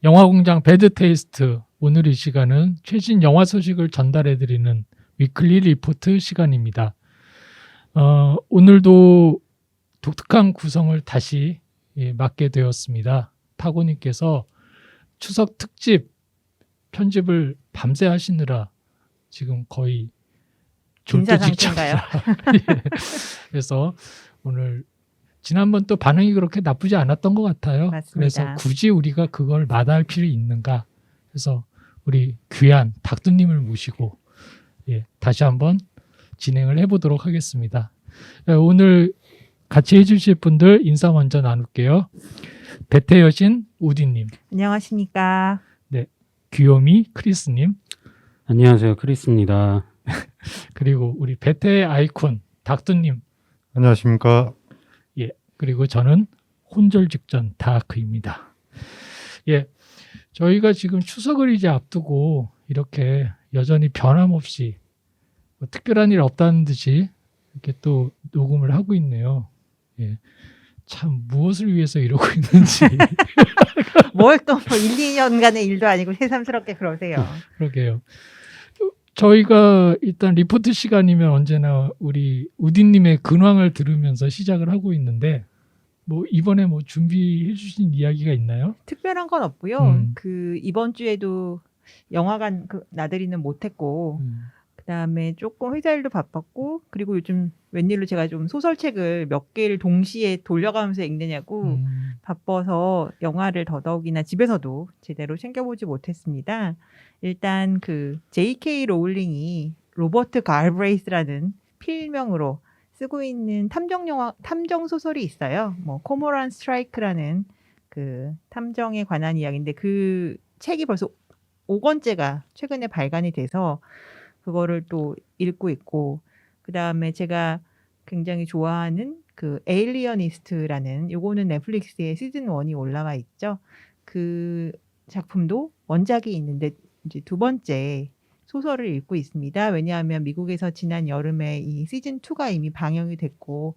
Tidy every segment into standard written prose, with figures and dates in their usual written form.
영화공장 배드테이스트. 오늘 이 시간은 최신 영화 소식을 전달해드리는 위클리 리포트 시간입니다. 오늘도 독특한 구성을 다시 맡게 되었습니다. 타고님께서 추석 특집 편집을 밤새 하시느라 지금 거의 졸도 직전이라. 예. 그래서 오늘 지난번 또 반응이 그렇게 나쁘지 않았던 것 같아요. 맞습니다. 그래서 굳이 우리가 그걸 마다할 필요 있는가? 그래서 우리 귀한 닥두님을 모시고 다시 한번 진행을 해보도록 하겠습니다. 오늘 같이 해주실 분들 인사 먼저 나눌게요. 베테 여신 우디님, 안녕하십니까. 네, 귀요미 크리스님, 안녕하세요, 크리스입니다. 그리고 우리 베테의 아이콘 닥두님, 안녕하십니까. 그리고 저는 혼절 직전 다크입니다. 저희가 지금 추석을 이제 앞두고 이렇게 여전히 변함없이 특별한 일 없다는 듯이 이렇게 또 녹음을 하고 있네요. 참 무엇을 위해서 이러고 있는지. 뭘 또 1, 2년간의 일도 아니고 새삼스럽게 그러세요. 그러게요. 저희가 일단 리포트 시간이면 언제나 우리 우디님의 근황을 들으면서 시작을 하고 있는데 이번에 준비해 주신 이야기가 있나요? 특별한 건 없고요. 음. 이번 주에도 영화관 나들이는 못했고 그다음에 조금 회사 일도 바빴고 그리고 요즘 웬일로 제가 좀 소설책을 몇 개를 동시에 돌려가면서 읽느냐고 바빠서 영화를 더더욱이나 집에서도 제대로 챙겨보지 못했습니다. 일단 J.K. 로울링이 로버트 갈브레이스라는 필명으로 쓰고 있는 탐정 소설이 있어요. 코모란 스트라이크라는 탐정에 관한 이야기인데 그 책이 벌써 5권째가 최근에 발간이 돼서 그거를 또 읽고 있고 그다음에 제가 굉장히 좋아하는 에일리어니스트라는 요거는 넷플릭스에 시즌 1이 올라와 있죠. 그 작품도 원작이 있는데 이제 두 번째 소설을 읽고 있습니다. 왜냐하면 미국에서 지난 여름에 이 시즌 2가 이미 방영이 됐고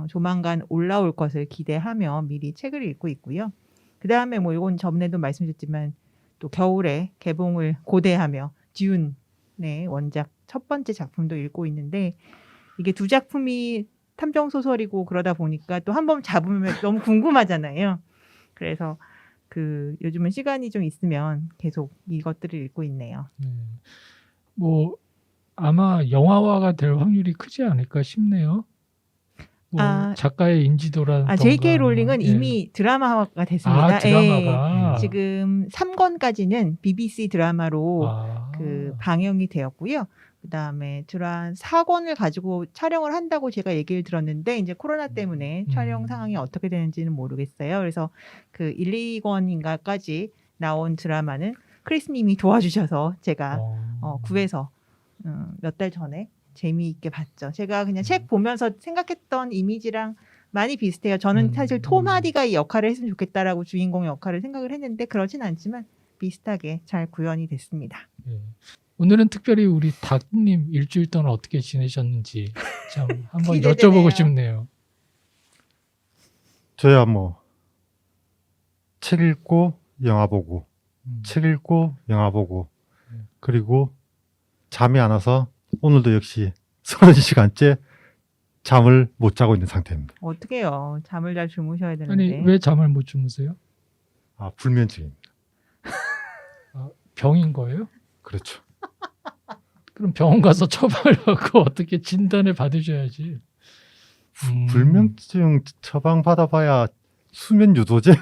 조만간 올라올 것을 기대하며 미리 책을 읽고 있고요. 그다음에 이건 저번에도 말씀드렸지만 또 겨울에 개봉을 고대하며 듀운의 원작 첫 번째 작품도 읽고 있는데 이게 두 작품이 탐정 소설이고 그러다 보니까 또 한 번 잡으면 너무 궁금하잖아요. 그래서 요즘은 시간이 좀 있으면 계속 이것들을 읽고 있네요. 아마 영화화가 될 확률이 크지 않을까 싶네요. 작가의 인지도라든가. J.K. 롤링은 이미 드라마화가 됐습니다. 드라마가. 지금 3권까지는 BBC 드라마로 방영이 되었고요. 그다음에 4권을 가지고 촬영을 한다고 제가 얘기를 들었는데 이제 코로나 때문에 촬영 상황이 어떻게 되는지는 모르겠어요. 그래서 1, 2권인가까지 나온 드라마는 크리스님이 도와주셔서 제가 구해서 몇 달 전에 재미있게 봤죠. 제가 그냥 책 보면서 생각했던 이미지랑 많이 비슷해요. 저는 사실 톰 하디가 이 역할을 했으면 좋겠다라고 주인공 역할을 생각을 했는데 그러진 않지만 비슷하게 잘 구현이 됐습니다. 오늘은 특별히 우리 닥님 일주일 동안 어떻게 지내셨는지 참 한번 기대되네요. 여쭤보고 싶네요. 저야 책 읽고 영화 보고 책 읽고 영화 보고 그리고 잠이 안 와서 오늘도 역시 30시간째 잠을 못 자고 있는 상태입니다. 어떡해요. 잠을 잘 주무셔야 되는데. 아니 왜 잠을 못 주무세요? 불면증입니다. 병인 거예요? 그렇죠. 그럼 병원 가서 처방을 받고 어떻게 진단을 받으셔야지. 불면증 처방 받아봐야 수면 유도제?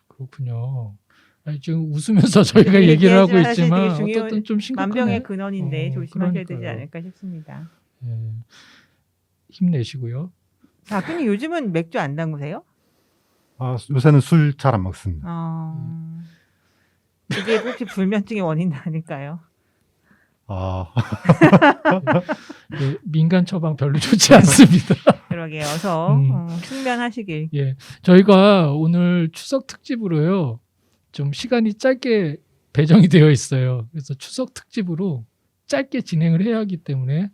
그렇군요. 아니, 지금 웃으면서 저희가 얘기를 하고 있지만 어쨌든 좀 심각하네. 만병의 근원인데 조심하셔야 되지 그러니까요. 않을까 싶습니다. 힘내시고요. 근데 요즘은 맥주 안 담그세요? 요새는 술 잘 안 먹습니다. 이게 혹시 불면증의 원인 아닐까요? 민간 처방 별로 좋지 않습니다. 그러게요. 어서 숙면하시길. 저희가 오늘 추석 특집으로요. 좀 시간이 짧게 배정이 되어 있어요. 그래서 추석 특집으로 짧게 진행을 해야 하기 때문에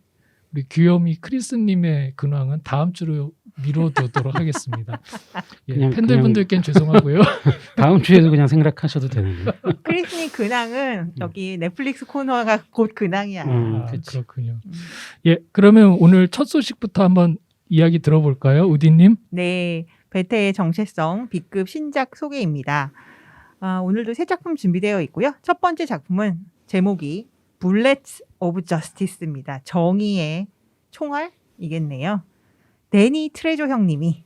우리 귀요미 크리스님의 근황은 다음 주로 미뤄두도록 하겠습니다. 예, 그냥- 팬들분들께는 죄송하고요. 다음 주에도 그냥 생략하셔도 되는데. 크리스님 근황은 여기 넷플릭스 코너가 곧 근황이야. 음. 아, 그치. 그렇군요. 음. 예, 그러면 오늘 첫 소식부터 한번 이야기 들어볼까요, 우디님? 네, 베테의 정체성 B급 신작 소개입니다. 오늘도 새 작품 준비되어 있고요. 첫 번째 작품은 제목이 Bullets of Justice입니다. 정의의 총알이겠네요. 데니 트레저 형님이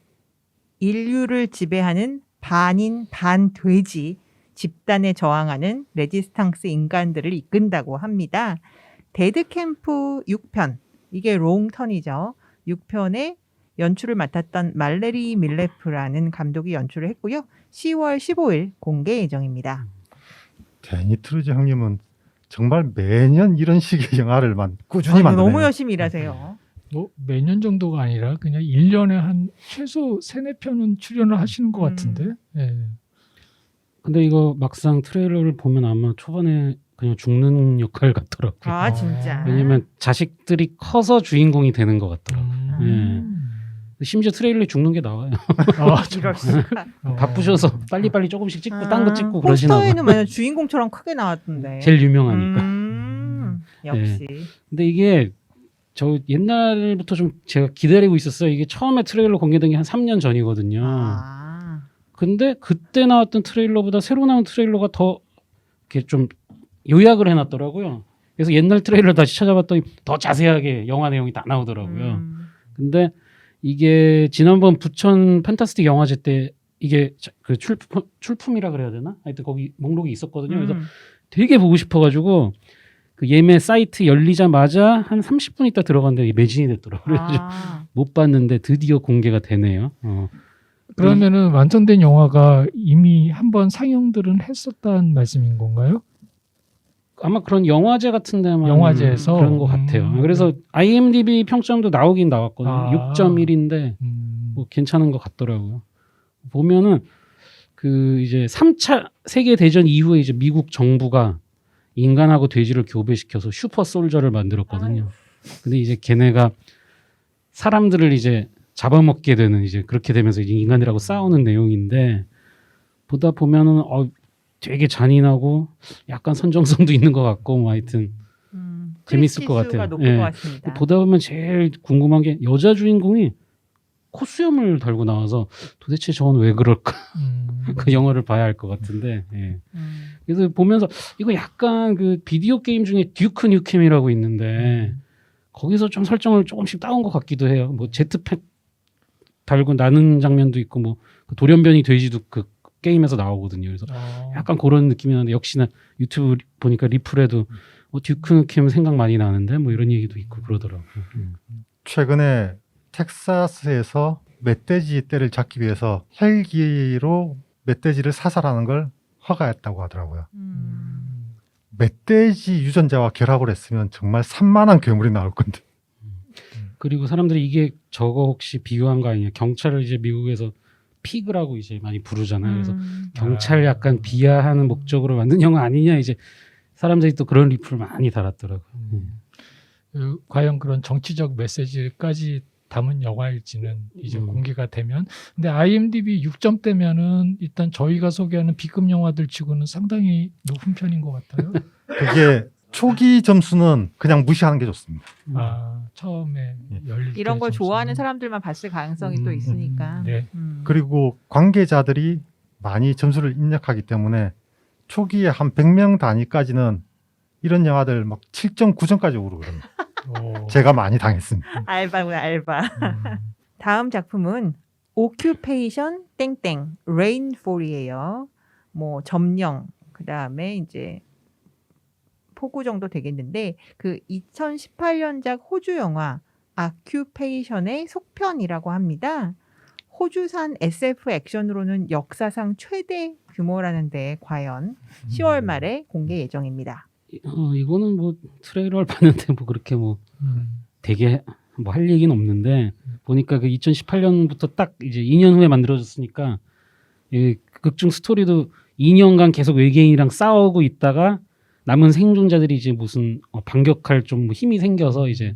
인류를 지배하는 반인 반돼지 집단에 저항하는 레지스탕스 인간들을 이끈다고 합니다. 데드캠프 6편, 이게 롱턴이죠. 6편의 연출을 맡았던 말레리 밀레프라는 감독이 연출을 했고요. 10월 15일 공개 예정입니다. 데니 트루즈 형님은 정말 매년 이런 식의 영화를 꾸준히 아이고, 만드네요. 너무 열심히 일하세요. 뭐 매년 정도가 아니라 그냥 1년에 한 최소 3-4편은 출연을 하시는 것 같은데. 예. 근데 이거 막상 트레일러를 보면 아마 초반에 그냥 죽는 역할 같더라고요. 아 진짜. 왜냐면 자식들이 커서 주인공이 되는 것 같더라고요. 음. 심지어 트레일러에 죽는 게 나와요. 아, 이럴 수가. 바쁘셔서 빨리빨리 조금씩 찍고 딴 거 찍고 그러시나 봐요. 포스터에는 마냥 주인공처럼 크게 나왔던데. 제일 유명하니까. 역시. 근데 이게 저 옛날부터 좀 제가 기다리고 있었어요. 이게 처음에 트레일러 공개된 게 한 3년 전이거든요. 아. 근데 그때 나왔던 트레일러보다 새로 나온 트레일러가 더 이렇게 좀 요약을 해놨더라고요. 그래서 옛날 트레일러 다시 찾아봤더니 더 자세하게 영화 내용이 다 나오더라고요. 근데 이게 지난번 부천 판타스틱 영화제 때 이게 그 출품이라 그래야 되나? 하여튼 거기 목록이 있었거든요. 그래서 되게 보고 싶어가지고 그 예매 사이트 열리자마자 한 30분 있다 들어갔는데 매진이 됐더라고요. 그래서 못 봤는데 드디어 공개가 되네요. 그러면은 완성된 영화가 이미 한번 상영들은 했었다는 말씀인 건가요? 아마 그런 영화제 같은 데만 영화제에서? 그런 것 같아요. 그래서 IMDb 평점도 나오긴 나왔거든요. 아. 6.1인데 뭐 괜찮은 것 같더라고요. 보면은 그 이제 3차 세계 대전 이후에 이제 미국 정부가 인간하고 돼지를 교배시켜서 슈퍼 솔저를 만들었거든요. 근데 이제 걔네가 사람들을 이제 잡아먹게 되는 이제 그렇게 되면서 이제 인간들하고 싸우는 내용인데 보다 보면은 되게 잔인하고 약간 선정성도 있는 것 같고 뭐 하여튼 재밌을 것 같아요. 높을 예. 것 같습니다. 보다 보면 제일 궁금한 게 여자 주인공이 코수염을 달고 나와서 도대체 저건 왜 그럴까? 그 영화를 봐야 할 것 같은데. 예. 그래서 보면서 이거 약간 그 비디오 게임 중에 듀크 뉴캠이라고 있는데 거기서 좀 설정을 조금씩 따온 것 같기도 해요. 뭐 제트팩 달고 나는 장면도 있고 뭐 그 돌연변이 돼지도 그 게임에서 나오거든요. 그래서 약간 그런 느낌이 나는데 역시나 유튜브 보니까 리플에도 듀크 뉴캠 생각 많이 나는데 뭐 이런 얘기도 있고 그러더라고요. 최근에 텍사스에서 멧돼지 떼를 잡기 위해서 헬기로 멧돼지를 사살하는 걸 허가했다고 하더라고요. 멧돼지 유전자와 결합을 했으면 정말 산만한 괴물이 나올 건데. 그리고 사람들이 이게 저거 혹시 비유한 거 아니냐? 경찰을 이제 미국에서 피그라고 이제 많이 부르잖아요. 그래서 경찰 약간 비하하는 목적으로 만든 영화 아니냐 이제 사람들이 또 그런 리플을 많이 달았더라고요. 과연 그런 정치적 메시지까지 담은 영화일지는 이제 공개가 되면. 근데 IMDb 6점대면은 일단 저희가 소개하는 B급 영화들 치고는 상당히 높은 편인 것 같아요. 그게 초기 점수는 그냥 무시하는 게 좋습니다. 처음에 열릴 이런 때 걸 점수는. 좋아하는 사람들만 봤을 가능성이 또 있으니까. 네. 그리고 관계자들이 많이 점수를 입력하기 때문에 초기에 한 100명 단위까지는 이런 영화들 막 7점, 9점까지 오르거든요. 제가 많이 당했습니다. 알바구나 알바. 다음 작품은 오큐페이션 땡땡 레인폴이에요. 뭐 점령 그다음에 이제 폭우 정도 되겠는데 그 2018년작 호주 영화 아큐페이션의 속편이라고 합니다. 호주산 SF 액션으로는 역사상 최대 규모라는데 과연 10월 말에 공개 예정입니다. 이거는 뭐 트레일러를 봤는데 뭐 그렇게 뭐 되게 뭐 할 얘기는 없는데 보니까 그 2018년부터 딱 이제 2년 후에 만들어졌으니까 이 극중 스토리도 2년간 계속 외계인이랑 싸우고 있다가 남은 생존자들이 이제 무슨 반격할 좀 힘이 생겨서 이제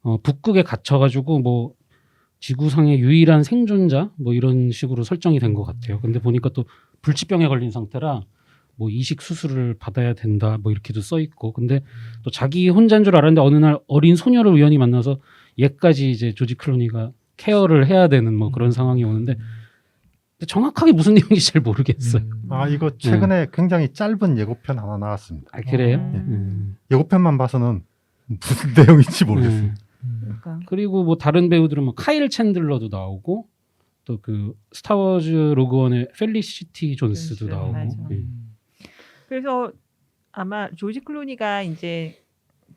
북극에 갇혀가지고 뭐 지구상의 유일한 생존자 뭐 이런 식으로 설정이 된 것 같아요. 근데 보니까 또 불치병에 걸린 상태라 뭐 이식 수술을 받아야 된다 뭐 이렇게도 써 있고, 근데 또 자기 혼자인 줄 알았는데 어느 날 어린 소녀를 우연히 만나서 얘까지 이제 조지 클루니가 케어를 해야 되는 뭐 그런 상황이 오는데 근데 정확하게 무슨 내용인지 잘 모르겠어요. 아 이거 최근에 굉장히 짧은 예고편 하나 나왔습니다. 아 그래요? 예고편만 봐서는 무슨 내용인지 모르겠어요. 그러니까. 그리고 뭐 다른 배우들은 뭐 카일 챈들러도 나오고 또 그 스타워즈 로그원의 펠리시티 존스도 존스, 나오고. 맞아. 예. 그래서 아마 조지 클루니가 이제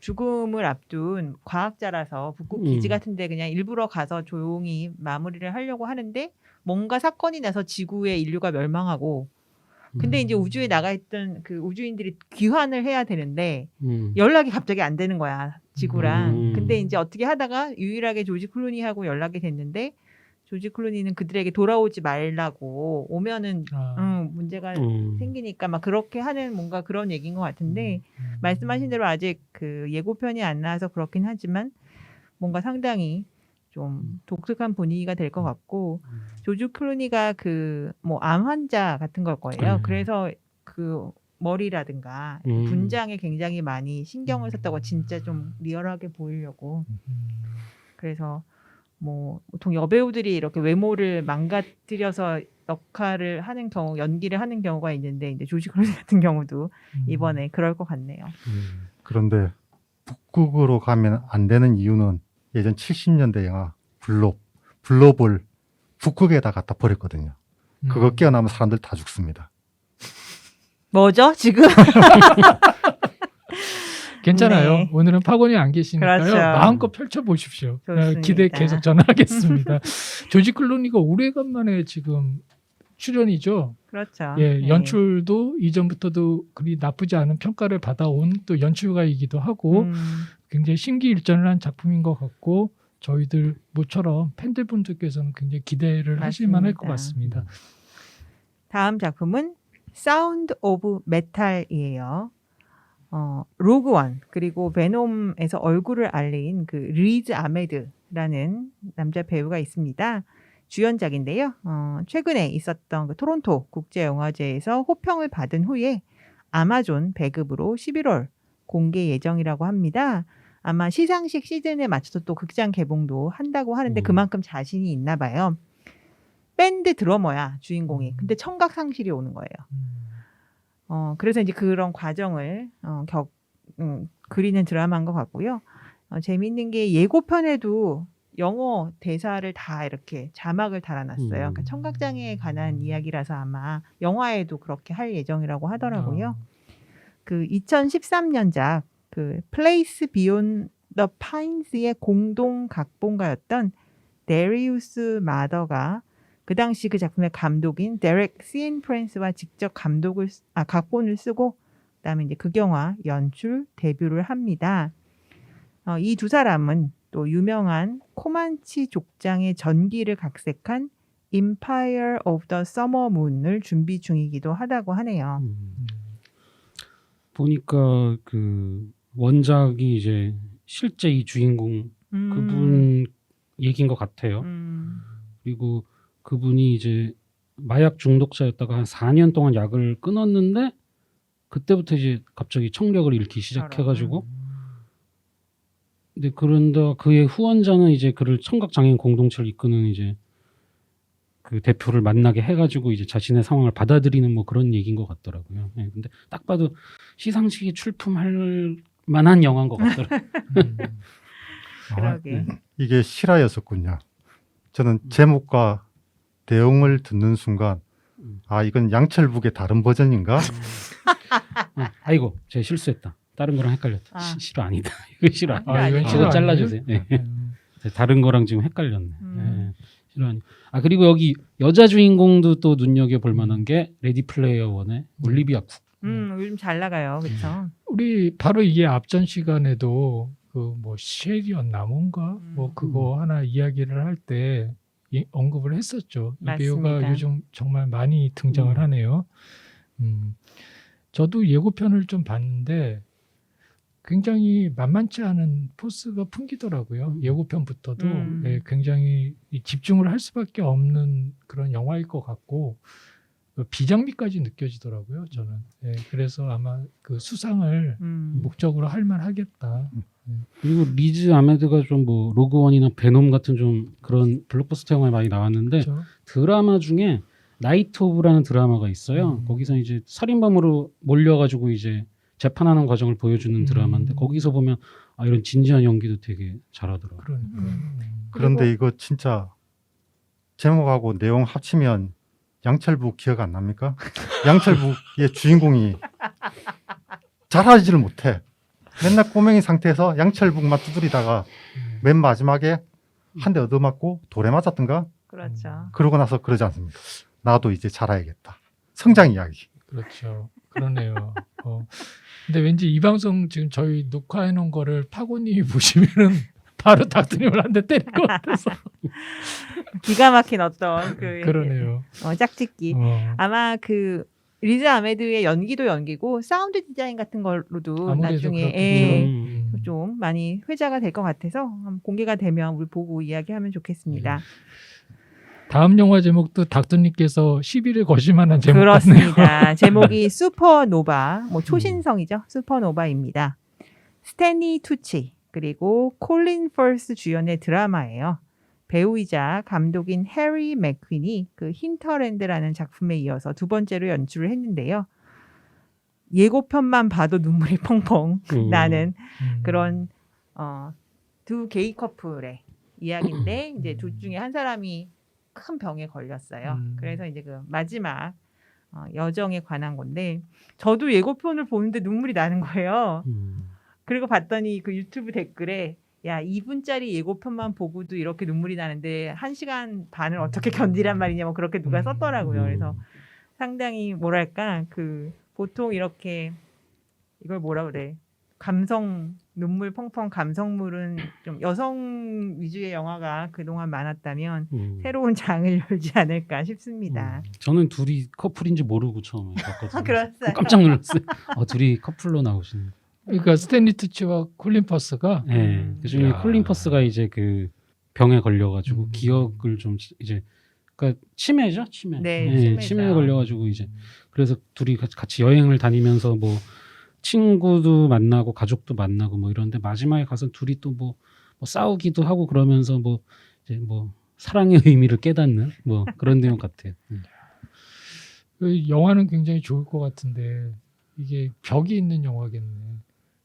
죽음을 앞둔 과학자라서 북극 기지 같은데 그냥 일부러 가서 조용히 마무리를 하려고 하는데 뭔가 사건이 나서 지구의 인류가 멸망하고 근데 이제 우주에 나가 있던 그 우주인들이 귀환을 해야 되는데 연락이 갑자기 안 되는 거야 지구랑. 근데 이제 어떻게 하다가 유일하게 조지 클루니하고 연락이 됐는데 조지 클루니는 그들에게 돌아오지 말라고 오면은 문제가 생기니까 막 그렇게 하는 뭔가 그런 얘기인 것 같은데 말씀하신 대로 아직 그 예고편이 안 나와서 그렇긴 하지만 뭔가 상당히 좀 독특한 분위기가 될 것 같고 조지 클루니가 그 뭐 암 환자 같은 걸 거예요. 그래서 그 머리라든가 분장에 굉장히 많이 신경을 썼다고 진짜 좀 리얼하게 보이려고. 그래서 뭐 보통 여배우들이 이렇게 외모를 망가뜨려서 역할을 하는 경우, 연기를 하는 경우가 있는데 이제 조지 클루니 같은 경우도 이번에 그럴 것 같네요. 그런데 북극으로 가면 안 되는 이유는 예전 70년대 영화 블로볼 북극에다 갖다 버렸거든요. 그거 깨어나면 사람들 다 죽습니다. 뭐죠 지금? 괜찮아요. 네. 오늘은 파곤이 안 계시니까요. 그렇죠. 마음껏 펼쳐보십시오. 좋습니다. 기대 계속 전하겠습니다. 조지 클루니가 오래간만에 지금 출연이죠. 그렇죠. 예, 네. 연출도 이전부터도 그리 나쁘지 않은 평가를 받아온 또 연출가이기도 하고 굉장히 심기일전을 한 작품인 것 같고 저희들 모처럼 팬들분들께서는 굉장히 기대를 하실 만할 것 같습니다. 다음 작품은 사운드 오브 메탈이에요. 로그원 그리고 베놈에서 얼굴을 알린 그 리즈 아메드라는 남자 배우가 있습니다. 주연작인데요. 최근에 있었던 그 토론토 국제영화제에서 호평을 받은 후에 아마존 배급으로 11월 공개 예정이라고 합니다. 아마 시상식 시즌에 맞춰서 또 극장 개봉도 한다고 하는데 그만큼 자신이 있나 봐요. 밴드 드러머야 주인공이. 근데 청각 상실이 오는 거예요. 그래서 이제 그런 과정을 그리는 드라마인 것 같고요. 재미있는 게 예고편에도 영어 대사를 다 이렇게 자막을 달아놨어요. 그러니까 청각장애에 관한 이야기라서 아마 영화에도 그렇게 할 예정이라고 하더라고요. 그 2013년작 그 Place Beyond the Pines의 공동 각본가였던 데리우스 마더가 그 당시 그 작품의 감독인 데렉 시앤프랜스와 직접 각본을 쓰고 그다음에 이제 극영화 연출 데뷔를 합니다. 이 두 사람은 또 유명한 코만치 족장의 전기를 각색한 Empire of the Summer Moon을 준비 중이기도 하다고 하네요. 보니까 그 원작이 이제 실제 이 주인공 그분 얘기인 것 같아요. 그리고 그분이 이제 마약 중독자였다가 한 4년 동안 약을 끊었는데 그때부터 이제 갑자기 청력을 잃기 시작해가지고 근데 그런다 그의 후원자는 이제 그를 청각장애인 공동체를 이끄는 이제 그 대표를 만나게 해가지고 이제 자신의 상황을 받아들이는 뭐 그런 얘기인 것 같더라고요. 네, 근데 딱 봐도 시상식에 출품할 만한 영화인 것 같더라고요. 그러게. 이게 실화였었군요. 저는 제목과 내용을 듣는 순간 이건 양철북의 다른 버전인가? 아이고 제가 실수했다. 다른 거랑 헷갈렸다. 실화 아니다. 이거 실화. 이건 이거 잘라주세요. 네. 다른 거랑 지금 헷갈렸네. 네. 실화 아니. 그리고 여기 여자 주인공도 또 눈여겨 볼 만한 게 레디 플레이어 원의 올리비아 쿡. 요즘 잘 나가요, 그렇죠? 우리 바로 이게 앞전 시간에도 그 뭐 쉘이었나 뭔가 뭐 그거 하나 이야기를 할 때 언급을 했었죠. 이 배우가 맞습니다. 요즘 정말 많이 등장을 하네요. 저도 예고편을 좀 봤는데 굉장히 만만치 않은 포스가 풍기더라고요. 예고편부터도 예, 굉장히 이 집중을 할 수밖에 없는 그런 영화일 것 같고 비장미까지 느껴지더라고요. 저는. 예, 그래서 아마 그 수상을 목적으로 할 만하겠다. 그리고 리즈 아메드가 좀 뭐 로그원이나 베놈 같은 좀 그런 블록버스터 영화에 많이 나왔는데 그렇죠? 드라마 중에 나이트 오브라는 드라마가 있어요. 거기서 이제 살인범으로 몰려가지고 이제 재판하는 과정을 보여주는 드라마인데 거기서 보면 아 이런 진지한 연기도 되게 잘하더라고요. 그러니까. 그런데 이거 진짜 제목하고 내용 합치면 양철북 기억 안 납니까? 양철북의 주인공이 잘하지를 못해. 맨날 꼬맹이 상태에서 양철북만 두드리다가 맨 마지막에 한 대 얻어맞고 돌에 맞았던가? 그렇죠. 그러고 나서 그러지 않습니까? 나도 이제 잘해야겠다. 성장 이야기. 그렇죠. 그러네요. 근데 왠지 이 방송 지금 저희 녹화해 놓은 거를 파고님이 보시면은 바로 닥터님을 한 대 때릴 것 같아서. 기가 막힌 어떤 그 그러네요. 짝짓기. 아마 그 리즈 아메드의 연기도 연기고 사운드 디자인 같은 걸로도 아무래도 나중에 그렇겠죠. 좀 많이 회자가 될 것 같아서 공개가 되면 우리 보고 이야기하면 좋겠습니다. 다음 영화 제목도 닥터님께서 시비를 거실 만한 제목 같네요. 그렇습니다. 제목이 슈퍼노바, 뭐 초신성이죠. 슈퍼노바입니다. 스탠리 투치 그리고 콜린 퍼스 주연의 드라마예요. 배우이자 감독인 해리 맥퀸이 그 힌터랜드라는 작품에 이어서 두 번째로 연출을 했는데요. 예고편만 봐도 눈물이 펑펑 나는 그런 두 게이 커플의 이야기인데 이제 둘 중에 한 사람이 큰 병에 걸렸어요. 그래서 이제 그 마지막 여정에 관한 건데 저도 예고편을 보는데 눈물이 나는 거예요. 그리고 봤더니 그 유튜브 댓글에 야 2분짜리 예고편만 보고도 이렇게 눈물이 나는데 1시간 반을 어떻게 견디란 말이냐 뭐 그렇게 누가 썼더라고요. 그래서 상당히 뭐랄까 그 보통 이렇게 이걸 뭐라 그래 감성 눈물 펑펑 감성물은 좀 여성 위주의 영화가 그동안 많았다면 새로운 장을 열지 않을까 싶습니다. 저는 둘이 커플인지 모르고 처음에 봤거든요. 그랬어요. 깜짝 놀랐어요. 둘이 커플로 나오시는. 그러니까 스탠리 투치와 콜린 퍼스가 네, 그중에 야. 콜린 퍼스가 이제 그 병에 걸려가지고 기억을 좀 이제 그러니까 치매죠, 치매. 네, 치매죠. 치매에 걸려가지고 이제 그래서 둘이 같이 여행을 다니면서 뭐 친구도 만나고 가족도 만나고 뭐 이런데 마지막에 가서 둘이 또 뭐 싸우기도 하고 그러면서 뭐 이제 뭐 사랑의 의미를 깨닫는 뭐 그런 내용 같아요. 그 영화는 굉장히 좋을 것 같은데 이게 벽이 있는 영화겠네.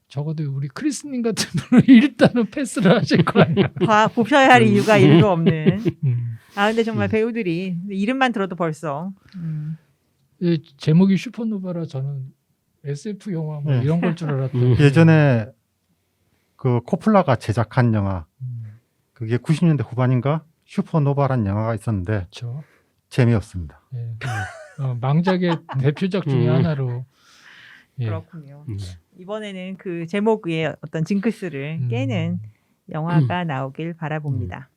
적어도 우리 크리스님 같은 분은 일단은 패스를 하실 거 아니야. 보셔야 할 이유가 일도 없는. 근데 정말 음. 배우들이 이름만 들어도 벌써. 제목이 슈퍼노바라 저는 SF 영화 뭐 네. 이런 걸 줄 알았더니 예전에 그 코플라가 제작한 영화 그게 90년대 후반인가 슈퍼노바란 영화가 있었는데 그렇죠. 재미없습니다. 예. 망작의 대표작 중에 하나로 예. 그렇군요. 이번에는 그 제목 위에 어떤 징크스를 깨는 영화가 나오길 바라봅니다.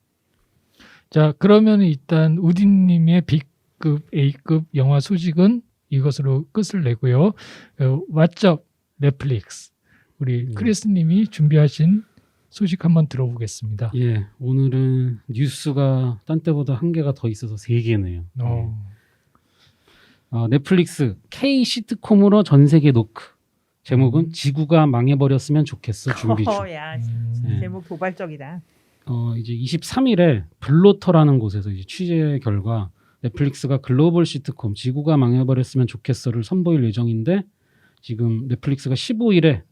자 그러면 일단 우디님의 B급 A급 영화 소식은 이것으로 끝을 내고요. 왓썹 넷플릭스 우리 크리스님이 준비하신 소식 한번 들어보겠습니다. 예, 오늘은 뉴스가 딴 때보다 한 개가 더 있어서 3개네요. 넷플릭스 K 시트콤으로 전 세계 노크. 제목은 지구가 망해버렸으면 좋겠어 준비 중. 야, 네. 제목 도발적이다. 이제 23일에 블로터라는 곳에서 이제 취재 결과 넷플릭스가 글로벌 시트콤 지구가 망해버렸으면 좋겠어를 선보일 예정인데 지금 넷플릭스가 15일에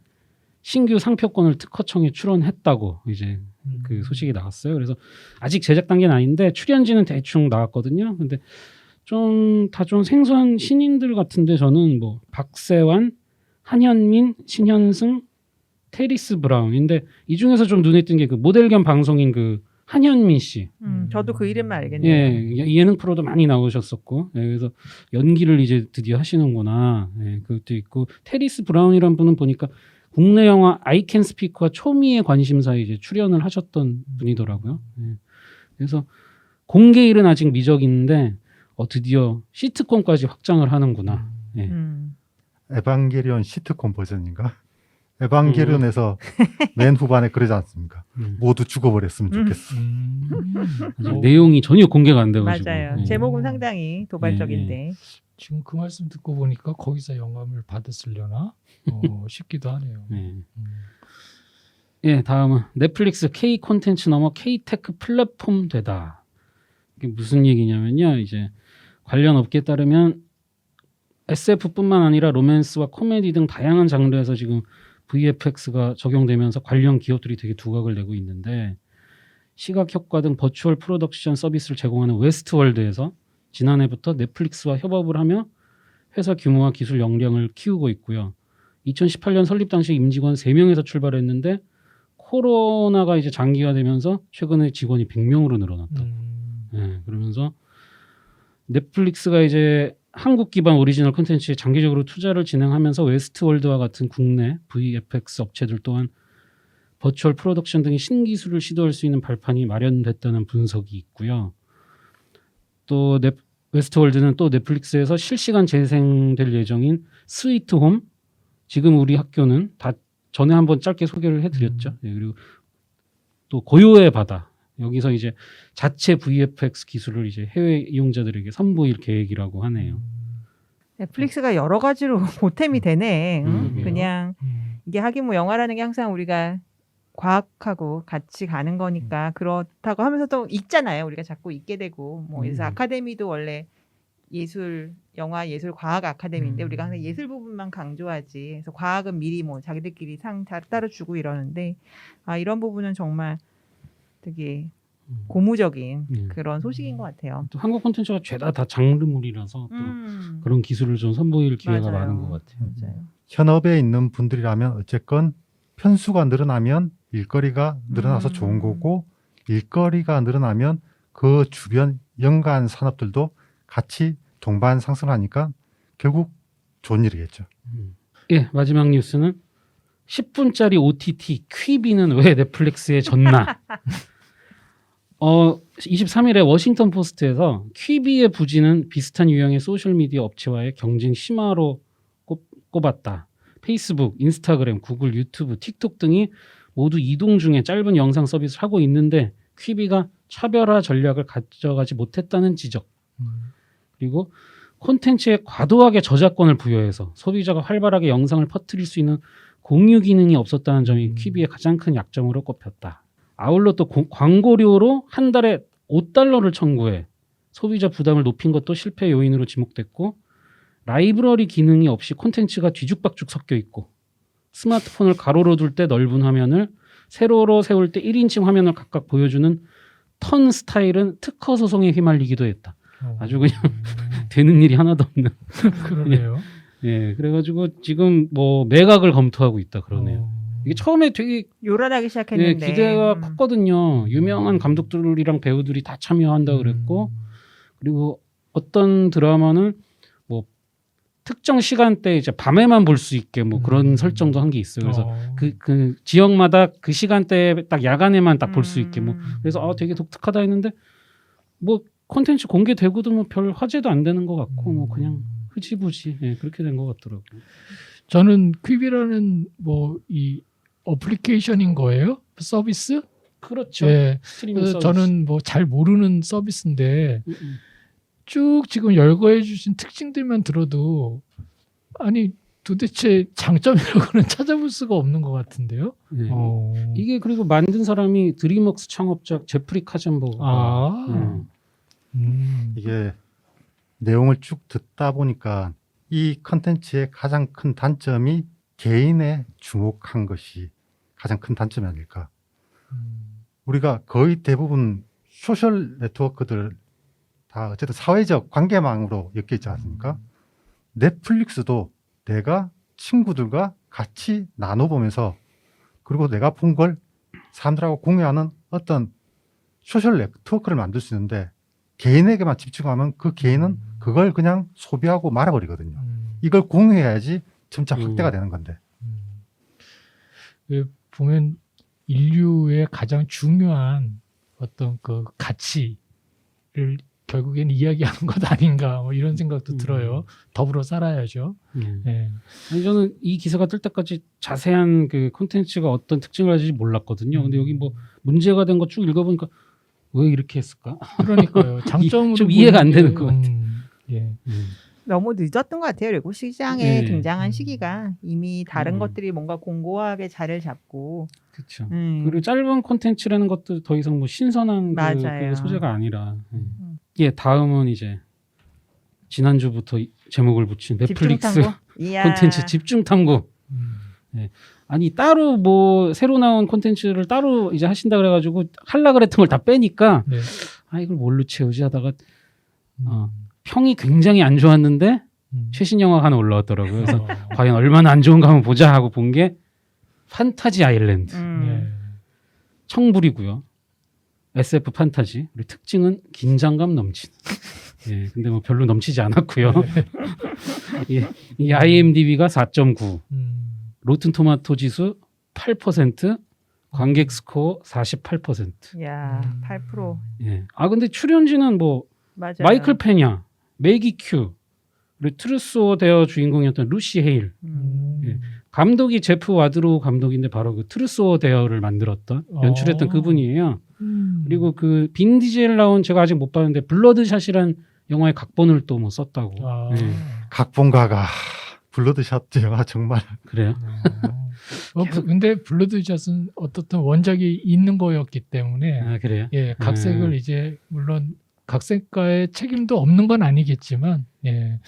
신규 상표권을 특허청에 출원했다고 이제 그 소식이 나왔어요. 그래서 아직 제작 단계는 아닌데 출연진은 대충 나왔거든요. 근데 좀 다 좀 생소한 신인들 같은데 저는 뭐 박세환, 한현민, 신현승, 테리스 브라운인데 이 중에서 좀 눈에 띈 게 그 모델 겸 방송인 그 한현민 씨. 저도 그 이름만 알겠네요. 예, 예능 프로도 많이 나오셨었고, 예, 그래서 연기를 이제 드디어 하시는구나. 예, 그것도 있고 테리스 브라운이라는 분은 보니까 국내 영화 I Can Speak와 초미의 관심사에 이제 출연을 하셨던 분이더라고요. 예, 그래서 공개일은 아직 미적인데 드디어 시트콤까지 확장을 하는구나. 예. 에반게리온 시트콤 버전인가? 에반게리온에서 맨 후반에 그러지 않습니까? 음. 모두 죽어버렸으면 좋겠어. 아직 내용이 전혀 공개가 안 돼가지고. 맞아요. 예. 제목은 상당히 도발적인데. 지금 그 말씀 듣고 보니까 거기서 영감을 받았으려나 싶기도 하네요. 예. 예, 다음은 넷플릭스 K 콘텐츠 넘어 K-테크 플랫폼 되다. 이게 무슨 얘기냐면요. 이제 관련 업계에 따르면 SF뿐만 아니라 로맨스와 코미디 등 다양한 장르에서 지금 VFX가 적용되면서 관련 기업들이 되게 두각을 내고 있는데 시각 효과 등 버추얼 프로덕션 서비스를 제공하는 웨스트월드에서 지난해부터 넷플릭스와 협업을 하며 회사 규모와 기술 역량을 키우고 있고요. 2018년 설립 당시 임직원 3명에서 출발했는데 코로나가 이제 장기화되면서 최근에 직원이 100명으로 늘어났다. 예, 그러면서 넷플릭스가 이제 한국 기반 오리지널 콘텐츠에 장기적으로 투자를 진행하면서 웨스트월드와 같은 국내 VFX 업체들 또한 버추얼 프로덕션 등의 신기술을 시도할 수 있는 발판이 마련됐다는 분석이 있고요. 또 웨스트월드는 또 넷플릭스에서 실시간 재생될 예정인 스위트홈, 지금 우리 학교는 다 전에 한번 짧게 소개를 해드렸죠. 네, 그리고 또 고요의 바다, 여기서 이제 자체 VFX 기술을 이제 해외 이용자들에게 선보일 계획이라고 하네요. 넷플릭스가 여러 가지로 보탬이 되네. 그러게요. 그냥 이게 하긴 뭐 영화라는 게 항상 우리가 과학하고 같이 가는 거니까 그렇다고 하면서도 있잖아요. 우리가 자꾸 있게 되고 뭐 그래서 아카데미도 원래 예술 영화 예술 과학 아카데미인데 우리가 항상 예술 부분만 강조하지. 그래서 과학은 미리 뭐 자기들끼리 상 따로 주고 이러는데 이런 부분은 정말 되게 고무적인 그런 소식인 것 같아요. 또 한국 콘텐츠가 죄다 다 장르물이라서 또 그런 기술을 좀 선보일 기회가 맞아요. 많은 것 같아요. 맞아요. 현업에 있는 분들이라면 어쨌건 편수가 늘어나면 일거리가 늘어나서 좋은 거고 일거리가 늘어나면 그 주변 연관 산업들도 같이 동반 상승하니까 결국 좋은 일이겠죠. 예, 마지막 뉴스는 10분짜리 OTT 퀴비는 왜 넷플릭스에 졌나? 23일에 워싱턴 포스트에서 퀴비의 부진은 비슷한 유형의 소셜미디어 업체와의 경쟁 심화로 꼽았다. 페이스북, 인스타그램, 구글, 유튜브, 틱톡 등이 모두 이동 중에 짧은 영상 서비스를 하고 있는데 퀴비가 차별화 전략을 가져가지 못했다는 지적. 그리고 콘텐츠에 과도하게 저작권을 부여해서 소비자가 활발하게 영상을 퍼뜨릴 수 있는 공유 기능이 없었다는 점이 퀴비의 가장 큰 약점으로 꼽혔다. 아울러 또 광고료로 한 달에 $5를 청구해 소비자 부담을 높인 것도 실패 요인으로 지목됐고 라이브러리 기능이 없이 콘텐츠가 뒤죽박죽 섞여 있고 스마트폰을 가로로 둘 때 넓은 화면을 세로로 세울 때 1인칭 화면을 각각 보여주는 턴 스타일은 특허 소송에 휘말리기도 했다. 아주 그냥 되는 일이 하나도 없는. 그러네요. 예, 그래가지고 지금 뭐 매각을 검토하고 있다 그러네요. 이게 처음에 되게 요란하기 시작했는데 기대가 컸거든요. 유명한 감독들이랑 배우들이 다 참여한다 그랬고 그리고 어떤 드라마는 뭐 특정 시간대 이제 밤에만 볼 수 있게 뭐 그런 설정도 한 게 있어요. 그래서 그 지역마다 그 시간대에 딱 야간에만 딱 볼 수 있게 뭐 그래서 되게 독특하다 했는데 뭐 콘텐츠 공개되고도 뭐 별 화제도 안 되는 것 같고 뭐 그냥 흐지부지 그렇게 된 것 같더라고요. 저는 퀴비라는 뭐 이 어플리케이션인 거예요? 서비스? 그렇죠. 네. 스트리밍 그래서 서비스. 저는 뭐 잘 모르는 서비스인데 쭉 지금 열거해 주신 특징들만 들어도 아니 도대체 장점이라고는 찾아볼 수가 없는 것 같은데요. 네. 이게 그리고 만든 사람이 드림웍스 창업자 제프리 카젠버거. 이게 내용을 쭉 듣다 보니까 이 컨텐츠의 가장 큰 단점이 개인에 주목한 것이 가장 큰 단점이 아닐까. 우리가 거의 대부분 소셜 네트워크들 다 어쨌든 사회적 관계망으로 엮여 있지 않습니까? 넷플릭스도 내가 친구들과 같이 나눠보면서 그리고 내가 본 걸 사람들하고 공유하는 어떤 소셜 네트워크를 만들 수 있는데 개인에게만 집중하면 그 개인은 그걸 그냥 소비하고 말아버리거든요. 이걸 공유해야지 점차 확대가 되는 건데. 보면 인류의 가장 중요한 어떤 그 가치를 결국엔 이야기하는 것 아닌가 뭐 이런 생각도 들어요. 더불어 살아야죠. 예. 아니, 저는 이 기사가 뜰 때까지 자세한 그 콘텐츠가 어떤 특징을 가지지 몰랐거든요. 근데 여기 뭐 문제가 된 거 쭉 읽어보니까 왜 이렇게 했을까? 그러니까요. 장점으로 좀 이해가 안 보는 되는 게, 것 같아. 예. 너무 늦었던 것 같아요. 레고 시장에 네. 등장한 시기가 이미 다른 음. 것들이 뭔가 공고하게 자리를 잡고 그렇죠. 음. 그리고 짧은 콘텐츠라는 것도 더 이상 뭐 신선한 그 맞아요. 소재가 아니라. 예, 다음은 이제 지난주부터 제목을 붙인 넷플릭스 집중탐구? 이야. 콘텐츠 집중 탐구. 아니 따로 뭐 새로 나온 콘텐츠를 따로 이제 하신다 그래가지고 할라 그랬던 걸 다 빼니까 네. 아 이걸 뭘로 채우지 하다가 평이 굉장히 안 좋았는데 최신 영화가 하나 올라왔더라고요. 그래서 과연 얼마나 안 좋은가 한번 보자 하고 본 게 판타지 아일랜드. 네. 청불이고요. SF 판타지. 그리고 특징은 긴장감 넘치는. 예, 근데 뭐 별로 넘치지 않았고요. 예, 이 IMDb가 4.9, 로튼 토마토 지수 8%, 관객 스코어 48%. 이야, 8%. 예. 아 근데 출연진은 뭐 맞아요. 마이클 페냐, 매기 큐, 그리고 트루스 오데어 주인공이었던 루시 헤일. 예. 감독이 제프 와드로우 감독인데 바로 그 트루스 오데어를 만들었던 연출했던 그분이에요. 그리고 그 빈 디젤 나온 제가 아직 못 봤는데 블러드샷이란 영화의 각본을 또 뭐 썼다고. 예. 각본가가 블러드샷 영화 정말 그래요? 근데 블러드샷은 어떻든 원작이 있는 거였기 때문에 아 그래요? 예, 각색을 이제 물론 각색가의 책임도 없는 건 아니겠지만 예.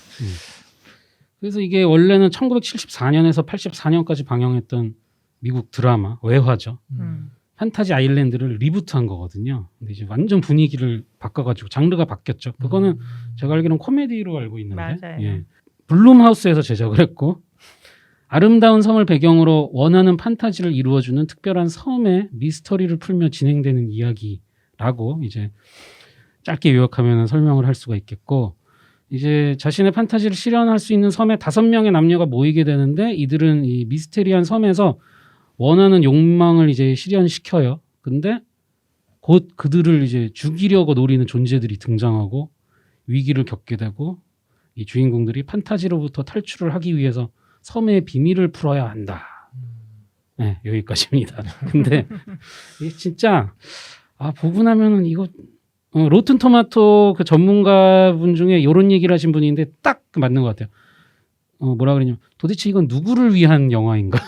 그래서 이게 원래는 1974년에서 84년까지 방영했던 미국 드라마 외화죠. 판타지 아일랜드를 리부트한 거거든요. 근데 이제 완전 분위기를 바꿔가지고 장르가 바뀌었죠. 그거는 제가 알기로는 코미디로 알고 있는데, 맞아요. 예. 블룸하우스에서 제작을 했고 아름다운 섬을 배경으로 원하는 판타지를 이루어주는 특별한 섬의 미스터리를 풀며 진행되는 이야기라고 이제 짧게 요약하면 설명을 할 수가 있겠고. 이제 자신의 판타지를 실현할 수 있는 섬에 5명의 남녀가 모이게 되는데 이들은 이 미스테리한 섬에서 원하는 욕망을 이제 실현시켜요. 근데 곧 그들을 이제 죽이려고 노리는 존재들이 등장하고 위기를 겪게 되고 이 주인공들이 판타지로부터 탈출을 하기 위해서 섬의 비밀을 풀어야 한다. 네, 여기까지입니다. 근데 이게 진짜 보고 나면은 이거 로튼 토마토 그 전문가분 중에 이런 얘기를 하신 분이 있는데 딱 맞는 것 같아요. 뭐라 그러냐면 도대체 이건 누구를 위한 영화인가?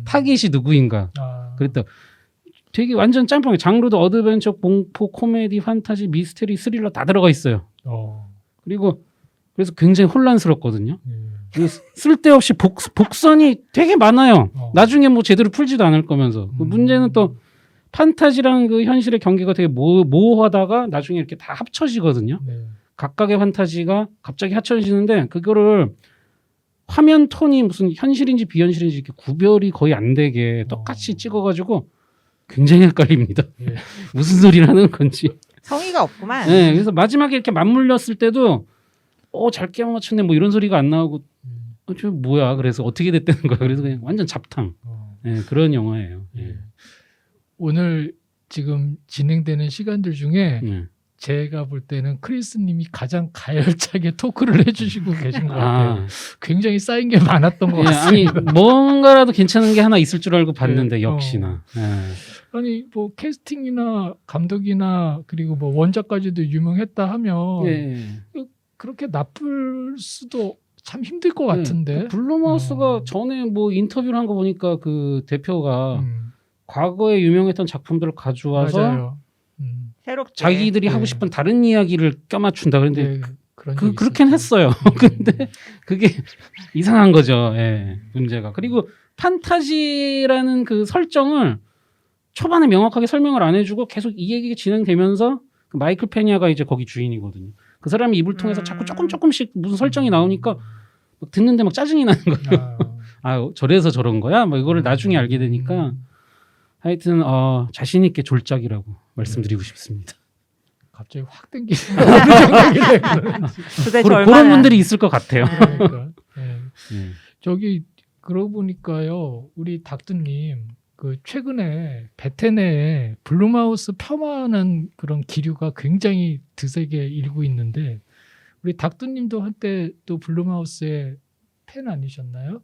타깃이 누구인가? 그랬다. 되게 완전 짬뽕이에요. 장르도 어드벤처, 공포, 코미디, 판타지, 미스테리, 스릴러 다 들어가 있어요. 그리고 그래서 굉장히 혼란스럽거든요. 쓸데없이 복선이 되게 많아요. 나중에 뭐 제대로 풀지도 않을 거면서. 그 문제는 또 판타지랑 그 현실의 경계가 되게 모호하다가 나중에 이렇게 다 합쳐지거든요. 각각의 판타지가 갑자기 합쳐지는데 그거를 화면 톤이 무슨 현실인지 비현실인지 이렇게 구별이 거의 안 되게 똑같이 찍어가지고 굉장히 헷갈립니다. 무슨 소리를 하는 건지. 성의가 없구만. 네, 그래서 마지막에 이렇게 맞물렸을 때도 잘 깨워 맞췄네 뭐 이런 소리가 안 나오고 저 뭐야 그래서 어떻게 됐다는 거야. 그래서 그냥 완전 잡탕. 네, 그런 영화예요. 오늘 지금 진행되는 시간들 중에 제가 볼 때는 크리스님이 가장 가열차게 토크를 해주시고 계신 것 같아요. 굉장히 쌓인 게 많았던 것 같습니다. 아니 뭔가라도 괜찮은 게 하나 있을 줄 알고 봤는데 역시나. 아니 뭐 캐스팅이나 감독이나 그리고 뭐 원작까지도 유명했다 하면 그렇게 나쁠 수도 참 힘들 것 같은데. 블룸하우스가 전에 뭐 인터뷰를 한 거 보니까 그 대표가 과거에 유명했던 작품들을 가져와서 맞아요. 새롭게. 자기들이 하고 싶은 다른 이야기를 껴맞춘다. 그런데 그렇긴 있었죠. 했어요. 근데 그게 이상한 거죠. 문제가. 그리고 판타지라는 그 설정을 초반에 명확하게 설명을 안 해주고 계속 이 얘기가 진행되면서 그 마이클 페냐가 이제 거기 주인이거든요. 그 사람이 입을 통해서 자꾸 조금씩 무슨 설정이 나오니까 막 듣는데 막 짜증이 나는 거예요. 저래서 저런 거야? 뭐 이거를 나중에 알게 되니까 하여튼 자신 있게 졸작이라고 말씀드리고 싶습니다. 갑자기 확 땡기네. 그런 분들이 있을 것 같아요. 저기 그러고 보니까요, 우리 닥터님 그 최근에 베텐에 블루마우스 폄하하는 그런 기류가 굉장히 드세게 일고 있는데 우리 닥두님도 한때 또 블루마우스의 팬 아니셨나요?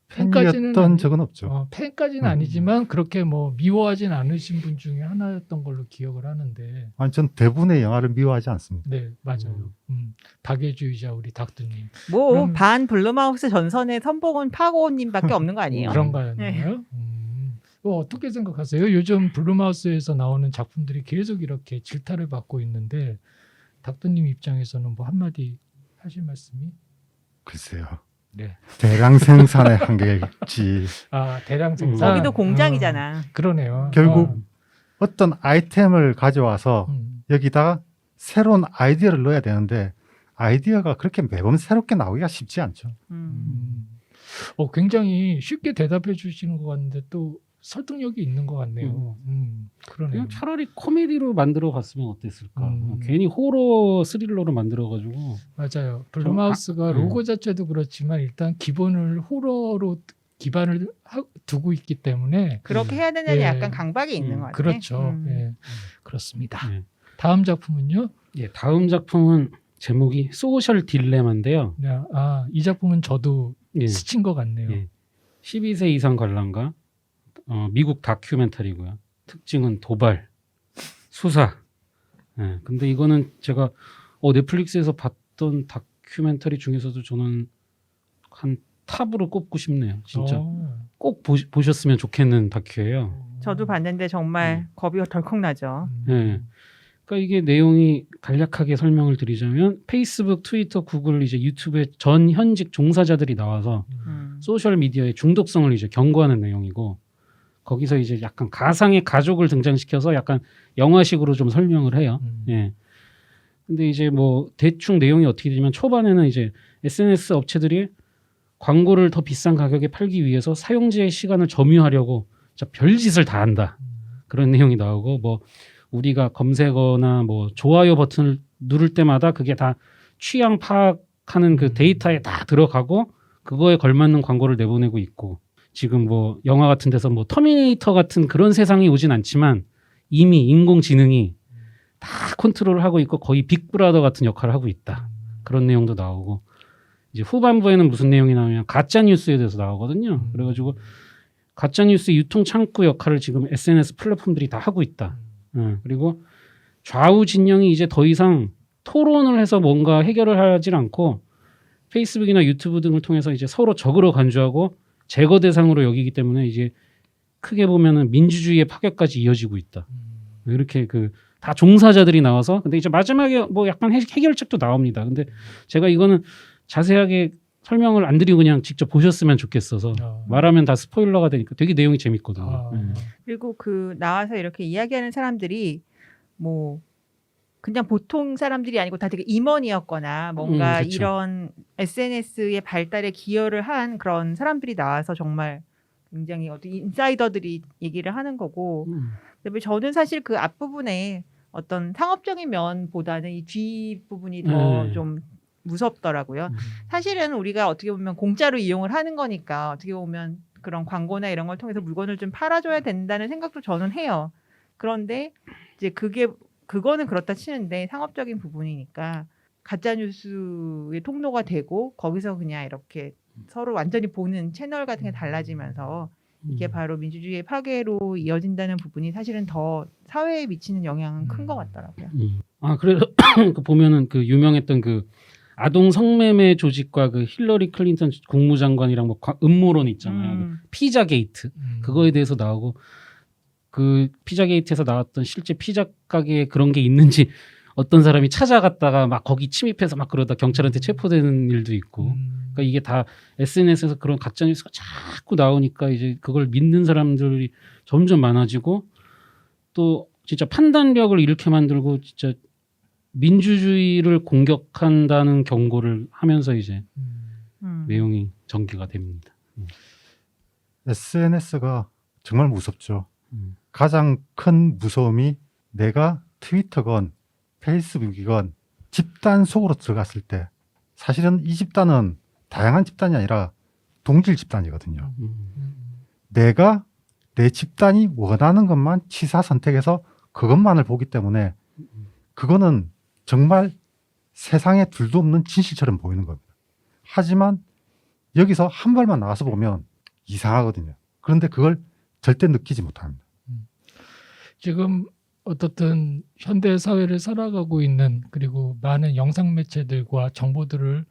팬이었던 적은 없죠. 팬까지는 아니지만 그렇게 뭐 미워하진 않으신 분 중에 하나였던 걸로 기억을 하는데. 아니, 전 대부분의 영화를 미워하지 않습니다. 네, 맞아요. 박애주의자 우리 닥두님. 뭐 그럼- 반 블루마우스 전선의 선봉은 파고님밖에 없는 거 아니에요? 그런가요? 네. 어떻게 생각하세요? 요즘 블루마우스에서 나오는 작품들이 계속 이렇게 질타를 받고 있는데 닥두님 입장에서는 뭐 한마디 하실 말씀이? 글쎄요. 네. 대량 생산의 한계일지 대량 생산. 거기도 공장이잖아. 그러네요. 결국 어떤 아이템을 가져와서 음. 여기다가 새로운 아이디어를 넣어야 되는데 아이디어가 그렇게 매번 새롭게 나오기가 쉽지 않죠. 굉장히 쉽게 대답해 주시는 것 같은데 또 설득력이 있는 것 같네요. 그러네요. 그냥 차라리 코미디로 만들어 봤으면 어땠을까. 음. 괜히 호러 스릴러로 만들어가지고 맞아요. 블루마우스가 네. 로고 자체도 그렇지만 일단 기본을 호러로 기반을 두고 있기 때문에 그렇게 해야 되냐니 예. 약간 강박이 있는 것 같아. 그렇죠. 예. 그렇습니다. 네. 다음 작품은요? 예, 다음 작품은 제목이 소셜 딜레마인데요. 네, 이 작품은 저도 예. 스친 것 같네요. 예. 12세 이상 관람가 미국 다큐멘터리고요. 특징은 도발, 수사. 예, 근데 이거는 제가 넷플릭스에서 봤던 다큐멘터리 중에서도 저는 한 탑으로 꼽고 싶네요. 진짜 꼭 보셨으면 좋겠는 다큐예요. 저도 봤는데 정말 겁이 덜컥 나죠. 예. 그러니까 이게 내용이 간략하게 설명을 드리자면 페이스북, 트위터, 구글, 이제 유튜브의 전 현직 종사자들이 나와서 소셜 미디어의 중독성을 이제 경고하는 내용이고 거기서 이제 약간 가상의 가족을 등장시켜서 약간 영화식으로 좀 설명을 해요. 예. 근데 이제 뭐 대충 내용이 어떻게 되냐면 초반에는 이제 SNS 업체들이 광고를 더 비싼 가격에 팔기 위해서 사용자의 시간을 점유하려고 진짜 별짓을 다 한다. 그런 내용이 나오고 뭐 우리가 검색어나 뭐 좋아요 버튼을 누를 때마다 그게 다 취향 파악하는 그 데이터에 다 들어가고 그거에 걸맞는 광고를 내보내고 있고 지금 뭐 영화 같은 데서 뭐 터미네이터 같은 그런 세상이 오진 않지만 이미 인공지능이 다 컨트롤을 하고 있고 거의 빅브라더 같은 역할을 하고 있다. 그런 내용도 나오고 이제 후반부에는 무슨 내용이 나오냐면 가짜 뉴스에 대해서 나오거든요. 그래가지고 가짜 뉴스 유통 창구 역할을 지금 SNS 플랫폼들이 다 하고 있다. 그리고 좌우 진영이 이제 더 이상 토론을 해서 뭔가 해결을 하질 않고 페이스북이나 유튜브 등을 통해서 이제 서로 적으로 간주하고 제거 대상으로 여기기 때문에 이제 크게 보면은 민주주의의 파괴까지 이어지고 있다. 이렇게 그 다 종사자들이 나와서 근데 이제 마지막에 뭐 약간 해결책도 나옵니다. 근데 제가 이거는 자세하게 설명을 안 드리고 그냥 직접 보셨으면 좋겠어서 말하면 다 스포일러가 되니까 되게 내용이 재밌거든요. 그리고 그 나와서 이렇게 이야기하는 사람들이 뭐 그냥 보통 사람들이 아니고 다 되게 임원이었거나 뭔가 그쵸. 이런 SNS의 발달에 기여를 한 그런 사람들이 나와서 정말 굉장히 어떤 인사이더들이 얘기를 하는 거고 그다음에 저는 사실 그 앞부분에 어떤 상업적인 면보다는 이 뒷부분이 더 좀 무섭더라고요. 사실은 우리가 어떻게 보면 공짜로 이용을 하는 거니까 어떻게 보면 그런 광고나 이런 걸 통해서 물건을 좀 팔아줘야 된다는 생각도 저는 해요. 그런데 이제 그거는 그렇다 치는데 상업적인 부분이니까 가짜 뉴스의 통로가 되고 거기서 그냥 이렇게 서로 완전히 보는 채널 같은 게 달라지면서 이게 바로 민주주의의 파괴로 이어진다는 부분이 사실은 더 사회에 미치는 영향은 큰 것 같더라고요. 그래서 그 보면은 그 유명했던 그 아동 성매매 조직과 그 힐러리 클린턴 국무장관이랑 뭐 음모론 있잖아요. 그 피자 게이트 그거에 대해서 나오고 그 피자 게이트에서 나왔던 실제 피자 가게에 그런 게 있는지 어떤 사람이 찾아갔다가 막 거기 침입해서 막 그러다 경찰한테 체포되는 일도 있고 그러니까 이게 다 SNS에서 그런 가짜 뉴스가 자꾸 나오니까 이제 그걸 믿는 사람들이 점점 많아지고 또 진짜 판단력을 잃게 만들고 진짜 민주주의를 공격한다는 경고를 하면서 이제 내용이 전개가 됩니다. SNS가 정말 무섭죠. 가장 큰 무서움이 내가 트위터건 페이스북이건 집단 속으로 들어갔을 때 사실은 이 집단은 다양한 집단이 아니라 동질 집단이거든요. 내가 내 집단이 원하는 것만 치사 선택해서 그것만을 보기 때문에 그거는 정말 세상에 둘도 없는 진실처럼 보이는 겁니다. 하지만 여기서 한 발만 나가서 보면 이상하거든요. 그런데 그걸 절대 느끼지 못합니다. 지금 어떻든 현대 사회를 살아가고 있는 그리고 많은 영상 매체들과 정보들을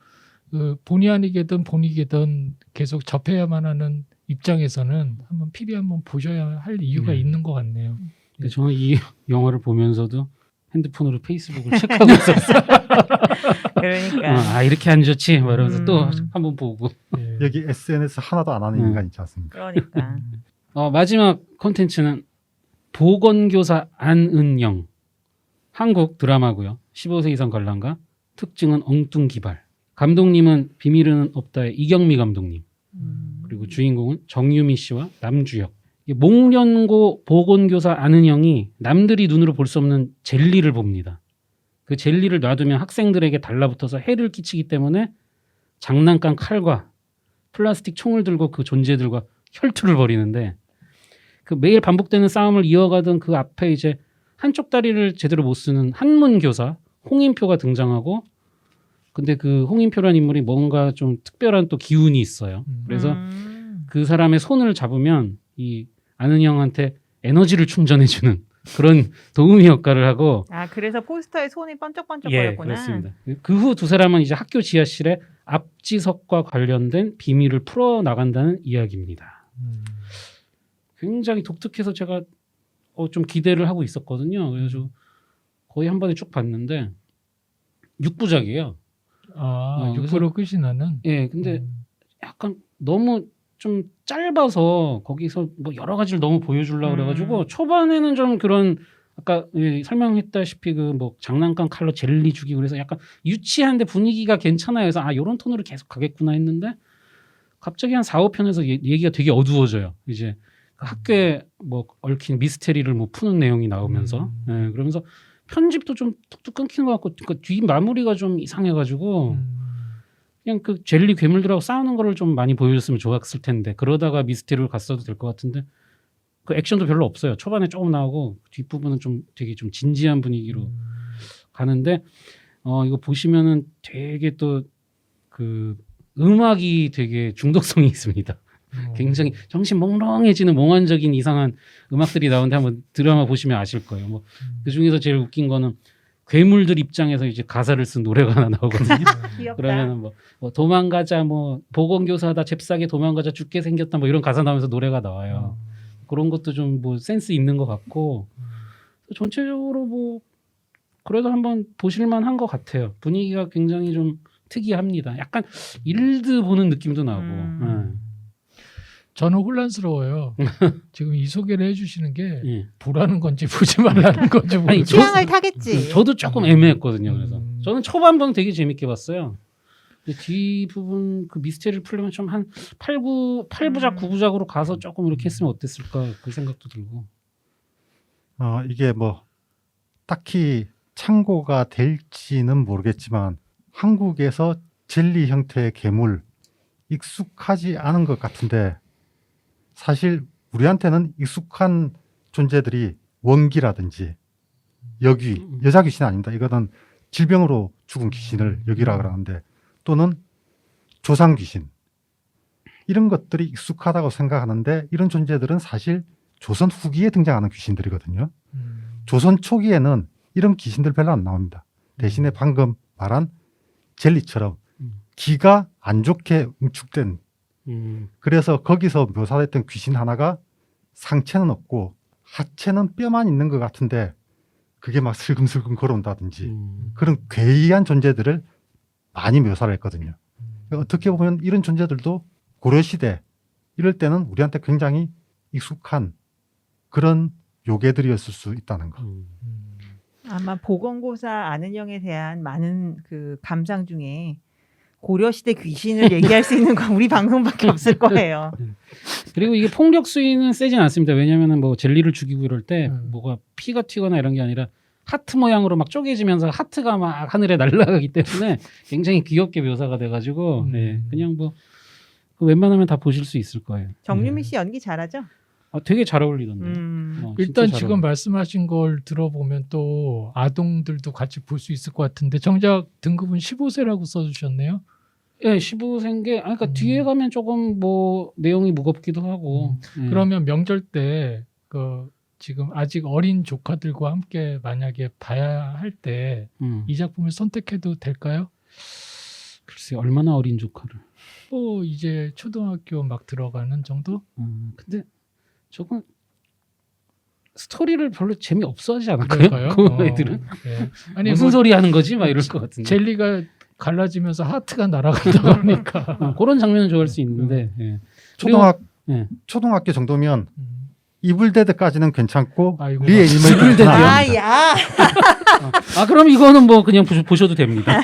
본의 아니게든 본이게든 계속 접해야만 하는 입장에서는 한번 필히 한번 보셔야 할 이유가 네. 있는 것 같네요. 근데 저는 이 영화를 보면서도 핸드폰으로 페이스북을 체크하고 있었어요. 그러니까 이렇게 안 좋지. 막 이러면서 또 음. 한번 보고. 예. 여기 SNS 하나도 안 하는 인간 있지 않습니까? 그러니까 마지막 콘텐츠는 보건교사 안은영. 한국 드라마고요. 15세 이상 관람가. 특징은 엉뚱기발. 감독님은 비밀은 없다의 이경미 감독님. 그리고 주인공은 정유미 씨와 남주혁. 목련고 보건교사 안은영이 남들이 눈으로 볼 수 없는 젤리를 봅니다. 그 젤리를 놔두면 학생들에게 달라붙어서 해를 끼치기 때문에 장난감 칼과 플라스틱 총을 들고 그 존재들과 혈투를 벌이는데 그 매일 반복되는 싸움을 이어가던 그 앞에 이제 한쪽 다리를 제대로 못 쓰는 한문 교사 홍인표가 등장하고 근데 그 홍인표라는 인물이 뭔가 좀 특별한 또 기운이 있어요. 그래서 그 사람의 손을 잡으면 이 안은영한테 에너지를 충전해주는 그런 도우미 역할을 하고 그래서 포스터에 손이 예, 번쩍번쩍거렸구나. 그렇습니다. 그 후 두 사람은 이제 학교 지하실에 앞지석과 관련된 비밀을 풀어 나간다는 이야기입니다. 굉장히 독특해서 제가 좀 기대를 하고 있었거든요. 그래서 거의 한 번에 쭉 봤는데 6부작이에요. 그래서- 6%로 끝이 나는. 예, 근데 약간 너무 좀 짧아서 거기서 뭐 여러 가지를 너무 보여주려고 그래가지고 초반에는 좀 그런 아까 설명했다시피 그 뭐 장난감 칼로 젤리 주기 그래서 약간 유치한데 분위기가 괜찮아요. 그래서 요런 톤으로 계속 가겠구나 했는데 갑자기 한 4, 5편에서 얘기가 되게 어두워져요. 이제 학교에 뭐 얽힌 미스테리를 뭐 푸는 내용이 나오면서 예, 그러면서 편집도 좀 툭툭 끊기는 것 같고 그 뒤 마무리가 좀 이상해가지고 그냥 그 젤리 괴물들하고 싸우는 거를 좀 많이 보여줬으면 좋았을 텐데 그러다가 미스테리로 갔어도 될 것 같은데 그 액션도 별로 없어요. 초반에 조금 나오고 뒷부분은 좀 되게 좀 진지한 분위기로 가는데 이거 보시면은 되게 또 그 음악이 되게 중독성이 있습니다. 굉장히 정신 몽롱해지는 몽환적인 이상한 음악들이 나오는데 한번 드라마 보시면 아실 거예요. 뭐 그 중에서 제일 웃긴 거는 괴물들 입장에서 이제 가사를 쓴 노래가 하나 나오거든요. 귀엽다. 그러면은 뭐 도망가자 뭐 보건교사다 잽싸게 도망가자 죽게 생겼다 뭐 이런 가사 나오면서 노래가 나와요. 그런 것도 좀 뭐 센스 있는 것 같고 전체적으로 뭐 그래도 한번 보실만한 것 같아요. 분위기가 굉장히 좀 특이합니다. 약간 일드 보는 느낌도 나고. 저는 혼란스러워요. 지금 이 소개를 해주시는 게 예. 보라는 건지 보지 말라는 건지 아니, 모르겠어요. 취향을 타겠지. 저도 조금 애매했거든요. 그래서 저는 초반부는 되게 재밌게 봤어요. 근데 뒷부분 그 미스테리를 풀려면 좀 한 8부작 9부작으로 가서 조금 이렇게 했으면 어땠을까 그 생각도 들고. 이게 뭐 딱히 참고가 될지는 모르겠지만 한국에서 젤리 형태의 괴물 익숙하지 않은 것 같은데 사실 우리한테는 익숙한 존재들이 원기라든지 여귀, 여자 귀신 아닙니다. 이거는 질병으로 죽은 귀신을 여귀라 그러는데 또는 조상 귀신 이런 것들이 익숙하다고 생각하는데 이런 존재들은 사실 조선 후기에 등장하는 귀신들이거든요. 조선 초기에는 이런 귀신들 별로 안 나옵니다. 대신에 방금 말한 젤리처럼 기가 안 좋게 응축된 그래서 거기서 묘사됐던 귀신 하나가 상체는 없고 하체는 뼈만 있는 것 같은데 그게 막 슬금슬금 걸어온다든지 그런 괴이한 존재들을 많이 묘사를 했거든요. 어떻게 보면 이런 존재들도 고려시대 이럴 때는 우리한테 굉장히 익숙한 그런 요괴들이었을 수 있다는 거. 아마 보건고사 안은영에 대한 많은 그 감상 중에 고려시대 귀신을 얘기할 수 있는 건 우리 방송밖에 없을 거예요. 그리고 이게 폭력 수위는 세진 않습니다. 왜냐하면 뭐 젤리를 죽이고 이럴 때 뭐가 피가 튀거나 이런 게 아니라 하트 모양으로 막 쪼개지면서 하트가 막 하늘에 날아가기 때문에 굉장히 귀엽게 묘사가 돼가지고 네, 그냥 뭐 웬만하면 다 보실 수 있을 거예요. 정유미 씨 연기 잘하죠? 되게 잘 어울리던데. 일단 진짜 잘 지금 말씀하신 걸 들어보면 또 아동들도 같이 볼 수 있을 것 같은데 정작 등급은 15세라고 써주셨네요. 예, 15세인 게 그러니까 뒤에 가면 조금 뭐 내용이 무겁기도 하고. 예. 그러면 명절 때 그 지금 아직 어린 조카들과 함께 만약에 봐야 할 때 이 작품을 선택해도 될까요? 글쎄 얼마나 어린 조카를. 뭐 이제 초등학교 막 들어가는 정도? 근데 조금 스토리를 별로 재미 없어하지 않을까요? 그럴까요? 그 애들은 네. 아니 무슨 뭐 소리 하는 거지? 막 이럴 것 같은데. 젤리가 갈라지면서 하트가 날아간다고 하니까 그런 장면은 좋아할 수 있는데. 예. 예. 초등학교 정도면 음. 이블데드까지는 괜찮고 아이고, 리애니메이션은 아, 야. 그럼 이거는 뭐 그냥 보셔도 됩니다.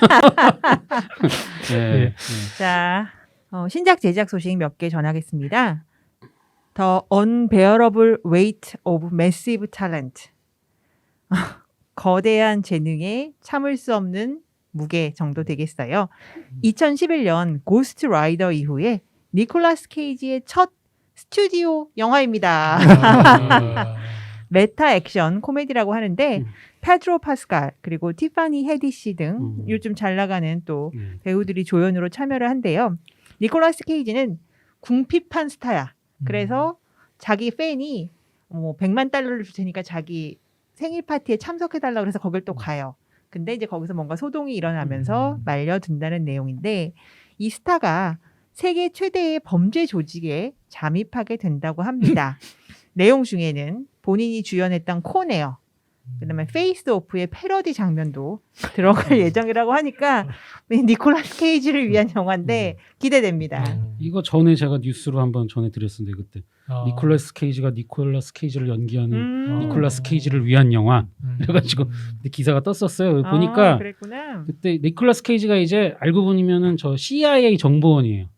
예. 네. 예. 자, 신작 제작 소식 몇 개 전하겠습니다. The Unbearable Weight of Massive Talent. 거대한 재능에 참을 수 없는 무게 정도 되겠어요. 2011년 고스트 라이더 이후에 니콜라스 케이지의 첫 스튜디오 영화입니다. 메타 액션 코미디라고 하는데 페드로 파스칼 그리고 티파니 헤디시 등 요즘 잘 나가는 또 배우들이 조연으로 참여를 한대요. 니콜라스 케이지는 궁핍한 스타야. 그래서 자기 팬이 뭐 100만 달러를 줄 테니까 자기 생일 파티에 참석해달라고 그래서 거길 또 가요. 근데 이제 거기서 뭔가 소동이 일어나면서 말려든다는 내용인데 이 스타가 세계 최대의 범죄 조직에 잠입하게 된다고 합니다. 내용 중에는 본인이 주연했던 코네어, 그다음에 페이스 오프의 패러디 장면도 들어갈 예정이라고 하니까 니콜라스 케이지를 위한 영화인데 기대됩니다. 이거 전에 제가 뉴스로 한번 전해드렸었는데 그때 니콜라스 케이지가 니콜라스 케이지를 연기하는 니콜라스 케이지를 위한 영화 그래가지고 근데 기사가 떴었어요. 보니까 그랬구나. 그때 니콜라스 케이지가 이제 알고 보면은 저 CIA 정보원이에요.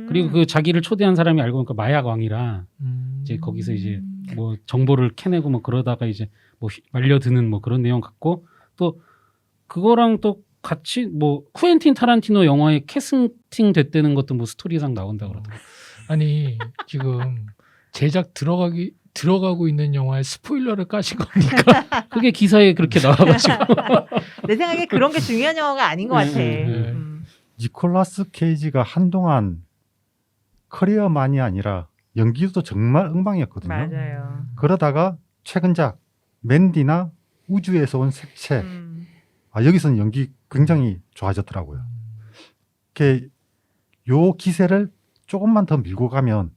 그리고 그 자기를 초대한 사람이 알고 보니까 마약 왕이라 이제 거기서 이제 뭐 정보를 캐내고 뭐 그러다가 이제 뭐 말려드는 뭐 그런 내용 같고 또 그거랑 또 같이 뭐 쿠엔틴 타란티노 영화에 캐스팅 됐다는 것도 뭐 스토리상 나온다 그러더라고요. 아니 지금 제작 들어가고 있는 영화에 스포일러를 까신 겁니까? 그게 기사에 그렇게 나와가지고 내 생각에 그런 게 중요한 영화가 아닌 것 같아. 니콜라스 케이지가 한동안 커리어만이 아니라 연기도 정말 엉망이었거든요. 맞아요. 그러다가 최근작 맨디나 우주에서 온 색채 여기서는 연기 굉장히 좋아졌더라고요. 요 기세를 조금만 더 밀고 가면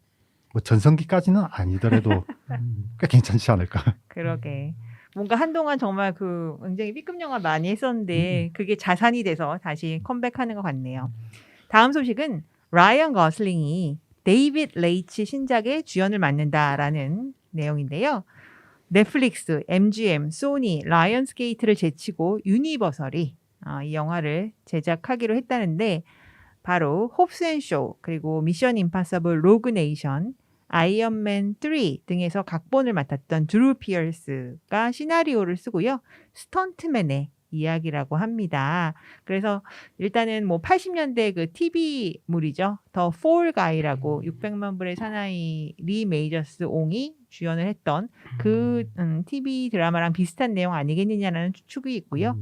뭐 전성기까지는 아니더라도 꽤 괜찮지 않을까. 그러게. 뭔가 한동안 정말 그 굉장히 B급 영화 많이 했었는데 그게 자산이 돼서 다시 컴백하는 것 같네요. 다음 소식은 라이언 거슬링이 데이빗 레이치 신작의 주연을 맡는다라는 내용인데요. 넷플릭스, MGM, 소니, 라이언스게이트를 제치고 유니버설이 이 영화를 제작하기로 했다는데 바로 홉스앤쇼 그리고 미션 임파서블 로그 네이션, 아이언맨 3 등에서 각본을 맡았던 드루 피어스가 시나리오를 쓰고요. 스턴트맨의 이야기라고 합니다. 그래서 일단은 뭐 80년대 그 TV물이죠. 더 폴 가이라고 600만 불의 사나이 리 메이저스 옹이 주연을 했던 그 TV 드라마랑 비슷한 내용 아니겠느냐라는 추측이 있고요.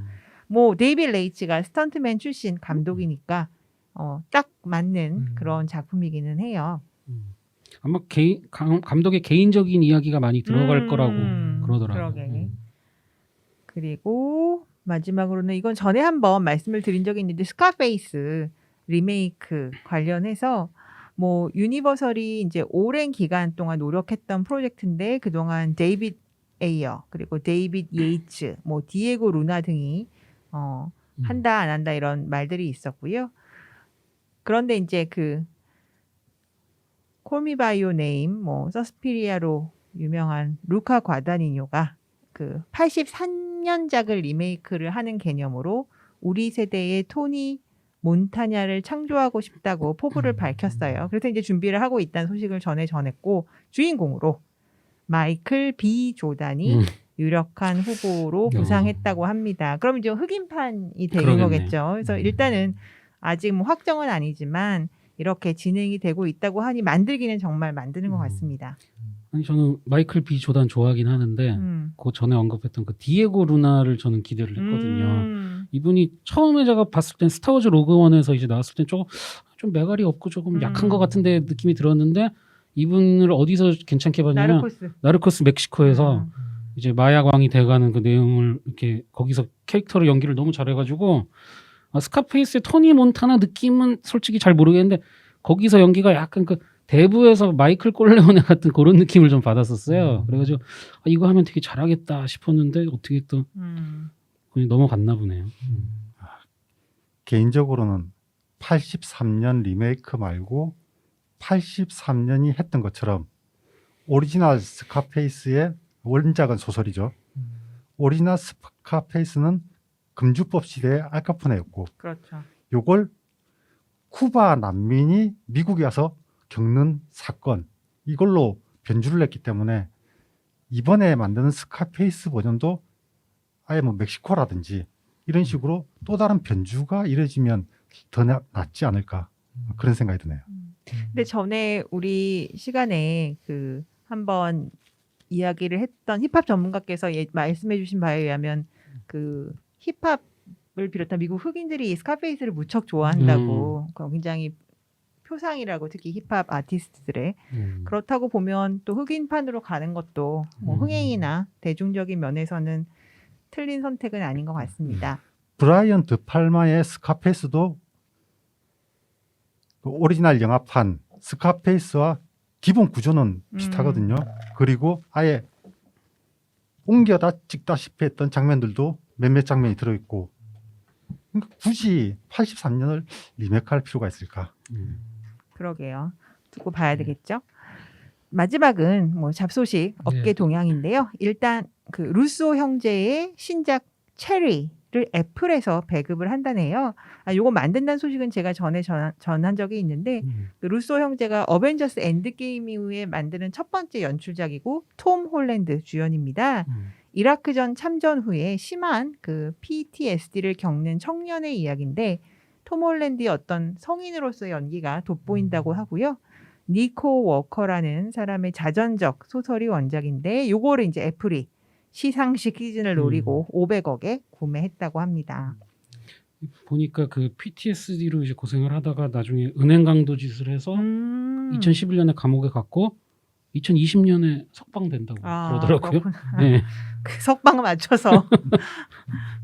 뭐 데이빗 레이치가 스턴트맨 출신 감독이니까 딱 맞는 그런 작품이기는 해요. 아마 감독의 개인적인 이야기가 많이 들어갈 거라고 그러더라고요. 그러게. 그리고 마지막으로는 이건 전에 한번 말씀을 드린 적이 있는데 스카페이스 리메이크 관련해서 뭐 유니버설이 이제 오랜 기간 동안 노력했던 프로젝트인데 그동안 데이빗 에이어 그리고 데이빗 예이츠, 뭐 디에고 루나 등이 한다 안 한다 이런 말들이 있었고요. 그런데 이제 그 콜미 바이 요 네임, 뭐 서스피리아로 유명한 루카 과다니뇨가 그 83년작을 리메이크를 하는 개념으로 우리 세대의 토니 몬타냐를 창조하고 싶다고 포부를 밝혔어요. 그래서 이제 준비를 하고 있다는 소식을 전했고 주인공으로 마이클 B 조단이 유력한 후보로 부상했다고 합니다. 그럼 이제 흑인판이 되는 거겠죠. 그래서 일단은 아직 뭐 확정은 아니지만 이렇게 진행이 되고 있다고 하니 만들기는 정말 만드는 것 같습니다. 아니 저는 마이클 B 조단 좋아하긴 하는데 그 전에 언급했던 그 디에고 루나를 저는 기대를 했거든요. 이분이 처음에 제가 봤을 땐 스타워즈 로그원에서 이제 나왔을 땐 좀 매갈이 없고 조금 약한 것 같은데 느낌이 들었는데 이분을 어디서 괜찮게 봤냐면 나르코스 멕시코에서 이제 마약왕이 돼가는 그 내용을 이렇게 거기서 캐릭터를 연기를 너무 잘해가지고 스카페이스의 토니 몬타나 느낌은 솔직히 잘 모르겠는데 거기서 연기가 약간 그 대부에서 마이클 콜레오네 같은 그런 느낌을 좀 받았었어요. 그래가지고 이거 하면 되게 잘하겠다 싶었는데 어떻게 또 그냥 넘어갔나 보네요. 개인적으로는 83년 리메이크 말고 83년이 했던 것처럼 오리지널 스카페이스의 원작은 소설이죠. 오리지널 스카페이스는 금주법 시대의 알카포네였고 그렇죠. 요걸 쿠바 난민이 미국에 와서 겪는 사건 이걸로 변주를 했기 때문에 이번에 만드는 스카페이스 버전도 아예 뭐 멕시코라든지 이런 식으로 또 다른 변주가 이뤄지면 더 낫지 않을까 그런 생각이 드네요. 근데 전에 우리 시간에 그 한번 이야기를 했던 힙합 전문가께서 말씀해 주신 바에 의하면 그 힙합을 비롯한 미국 흑인들이 스카페이스를 무척 좋아한다고 굉장히 표상이라고 특히 힙합 아티스트들의 그렇다고 보면 또 흑인판으로 가는 것도 뭐 흥행이나 대중적인 면에서는 틀린 선택은 아닌 것 같습니다. 브라이언 드 팔마의 스카페이스도 그 오리지널 영화판 스카페이스와 기본 구조는 비슷하거든요. 그리고 아예 옮겨다 찍다시피 했던 장면들도 몇몇 장면이 들어있고 그러니까 굳이 83년을 리메이크할 필요가 있을까? 그러게요. 두고 봐야 되겠죠. 마지막은 뭐 잡소식 업계 동향인데요. 일단 그 루소 형제의 신작 체리를 애플에서 배급을 한다네요. 요거 만든다는 소식은 제가 전에 전한 적이 있는데 그 루소 형제가 어벤져스 엔드게임 이후에 만드는 첫 번째 연출작이고 톰 홀랜드 주연입니다. 이라크전 참전 후에 심한 그 PTSD를 겪는 청년의 이야기인데 톰 홀랜드의 어떤 성인으로서의 연기가 돋보인다고 하고요. 니코 워커라는 사람의 자전적 소설이 원작인데 요거를 이제 애플이 시상식 시즌을 노리고 500억에 구매했다고 합니다. 보니까 그 PTSD로 이제 고생을 하다가 나중에 은행 강도 짓을 해서 2011년에 감옥에 갔고 2020년에 석방된다고 그러더라고요. 네. 그 석방 맞춰서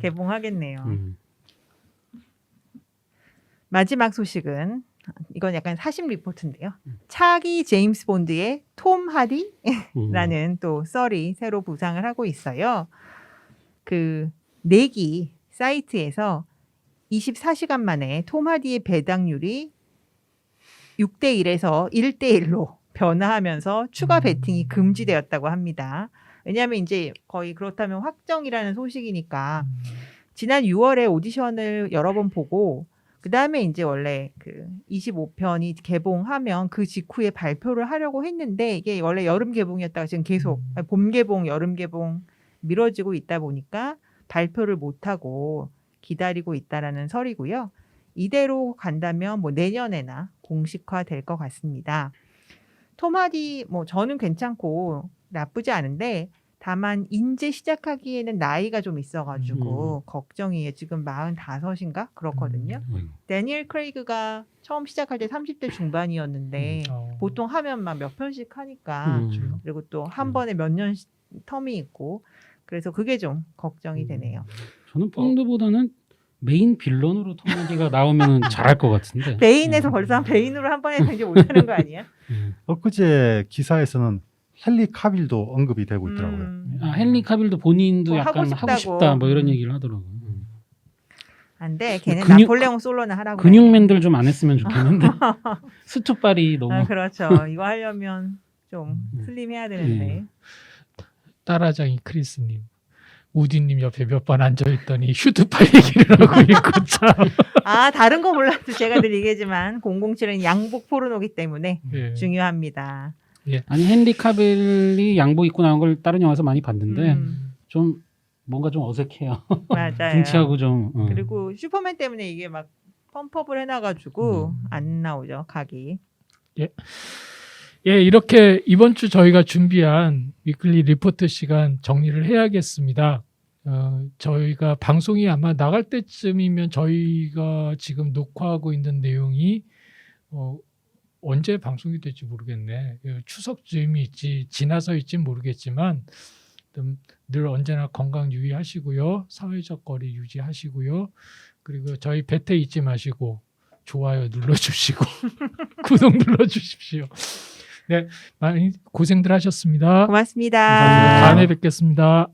개봉하겠네요. 마지막 소식은 이건 약간 사심 리포트인데요. 차기 제임스 본드의 톰 하디라는 또 썰이 새로 부상을 하고 있어요. 그 내기 사이트에서 24시간 만에 톰 하디의 배당률이 6대 1에서 1대 1로 변화하면서 추가 베팅이 금지되었다고 합니다. 왜냐하면 이제 거의 그렇다면 확정이라는 소식이니까 지난 6월에 오디션을 여러 번 보고 그 다음에 이제 원래 그 25편이 개봉하면 그 직후에 발표를 하려고 했는데 이게 원래 여름 개봉이었다가 지금 계속 봄 개봉, 여름 개봉 미뤄지고 있다 보니까 발표를 못하고 기다리고 있다라는 설이고요. 이대로 간다면 뭐 내년에나 공식화 될 것 같습니다. 톰 하디 뭐 저는 괜찮고 나쁘지 않은데 다만 인제 시작하기에는 나이가 좀 있어가지고 걱정이에요. 지금 45인가 그렇거든요. 데니엘 크레이그가 처음 시작할 때 30대 중반이었는데 보통 하면 막 몇 편씩 하니까 그리고 또 한 번에 몇 년 텀이 있고 그래서 그게 좀 걱정이 되네요. 저는 본드보다는 메인 빌런으로 톰 하디가 나오면 잘할 것 같은데. 베인에서 벌써 베인으로 한 번에 이제 못하는 거 아니야? 엊그제 기사에서는 헨리 카빌도 언급이 되고 있더라고요. 헨리 카빌도 본인도 뭐 약간 하고 하고 싶다 뭐 이런 얘기를 하더라고요. 안 돼. 걔는 나폴레옹 솔로나 하라고. 근육맨들 좀 안 했으면 좋겠는데. 수트발이 너무. 그렇죠. 이거 하려면 좀 슬림해야 되는데. 따라장이 크리스님. 우디님 옆에 몇 번 앉아있더니 휴드팔 얘기를 하고 있고 참. 다른 거 몰라도 제가 늘 얘기하지만 007은 양복 포르노기 때문에 중요합니다. 아니 헨리 카빌이 양복 입고 나온 걸 다른 영화에서 많이 봤는데 좀 뭔가 좀 어색해요. 맞아요. 등치하고 좀. 그리고 슈퍼맨 때문에 이게 막 펌프업을 해놔가지고 안 나오죠 각이. 예, 이렇게 이번 주 저희가 준비한 위클리 리포트 시간 정리를 해야겠습니다. 저희가 방송이 아마 나갈 때쯤이면 저희가 지금 녹화하고 있는 내용이 언제 방송이 될지 모르겠네. 추석쯤일지 지나서일지 모르겠지만 늘 언제나 건강 유의하시고요. 사회적 거리 유지하시고요. 그리고 저희 배태 잊지 마시고 좋아요 눌러주시고 구독 눌러주십시오. 네, 많이 고생들 하셨습니다. 고맙습니다. 감사합니다. 다음에 뵙겠습니다.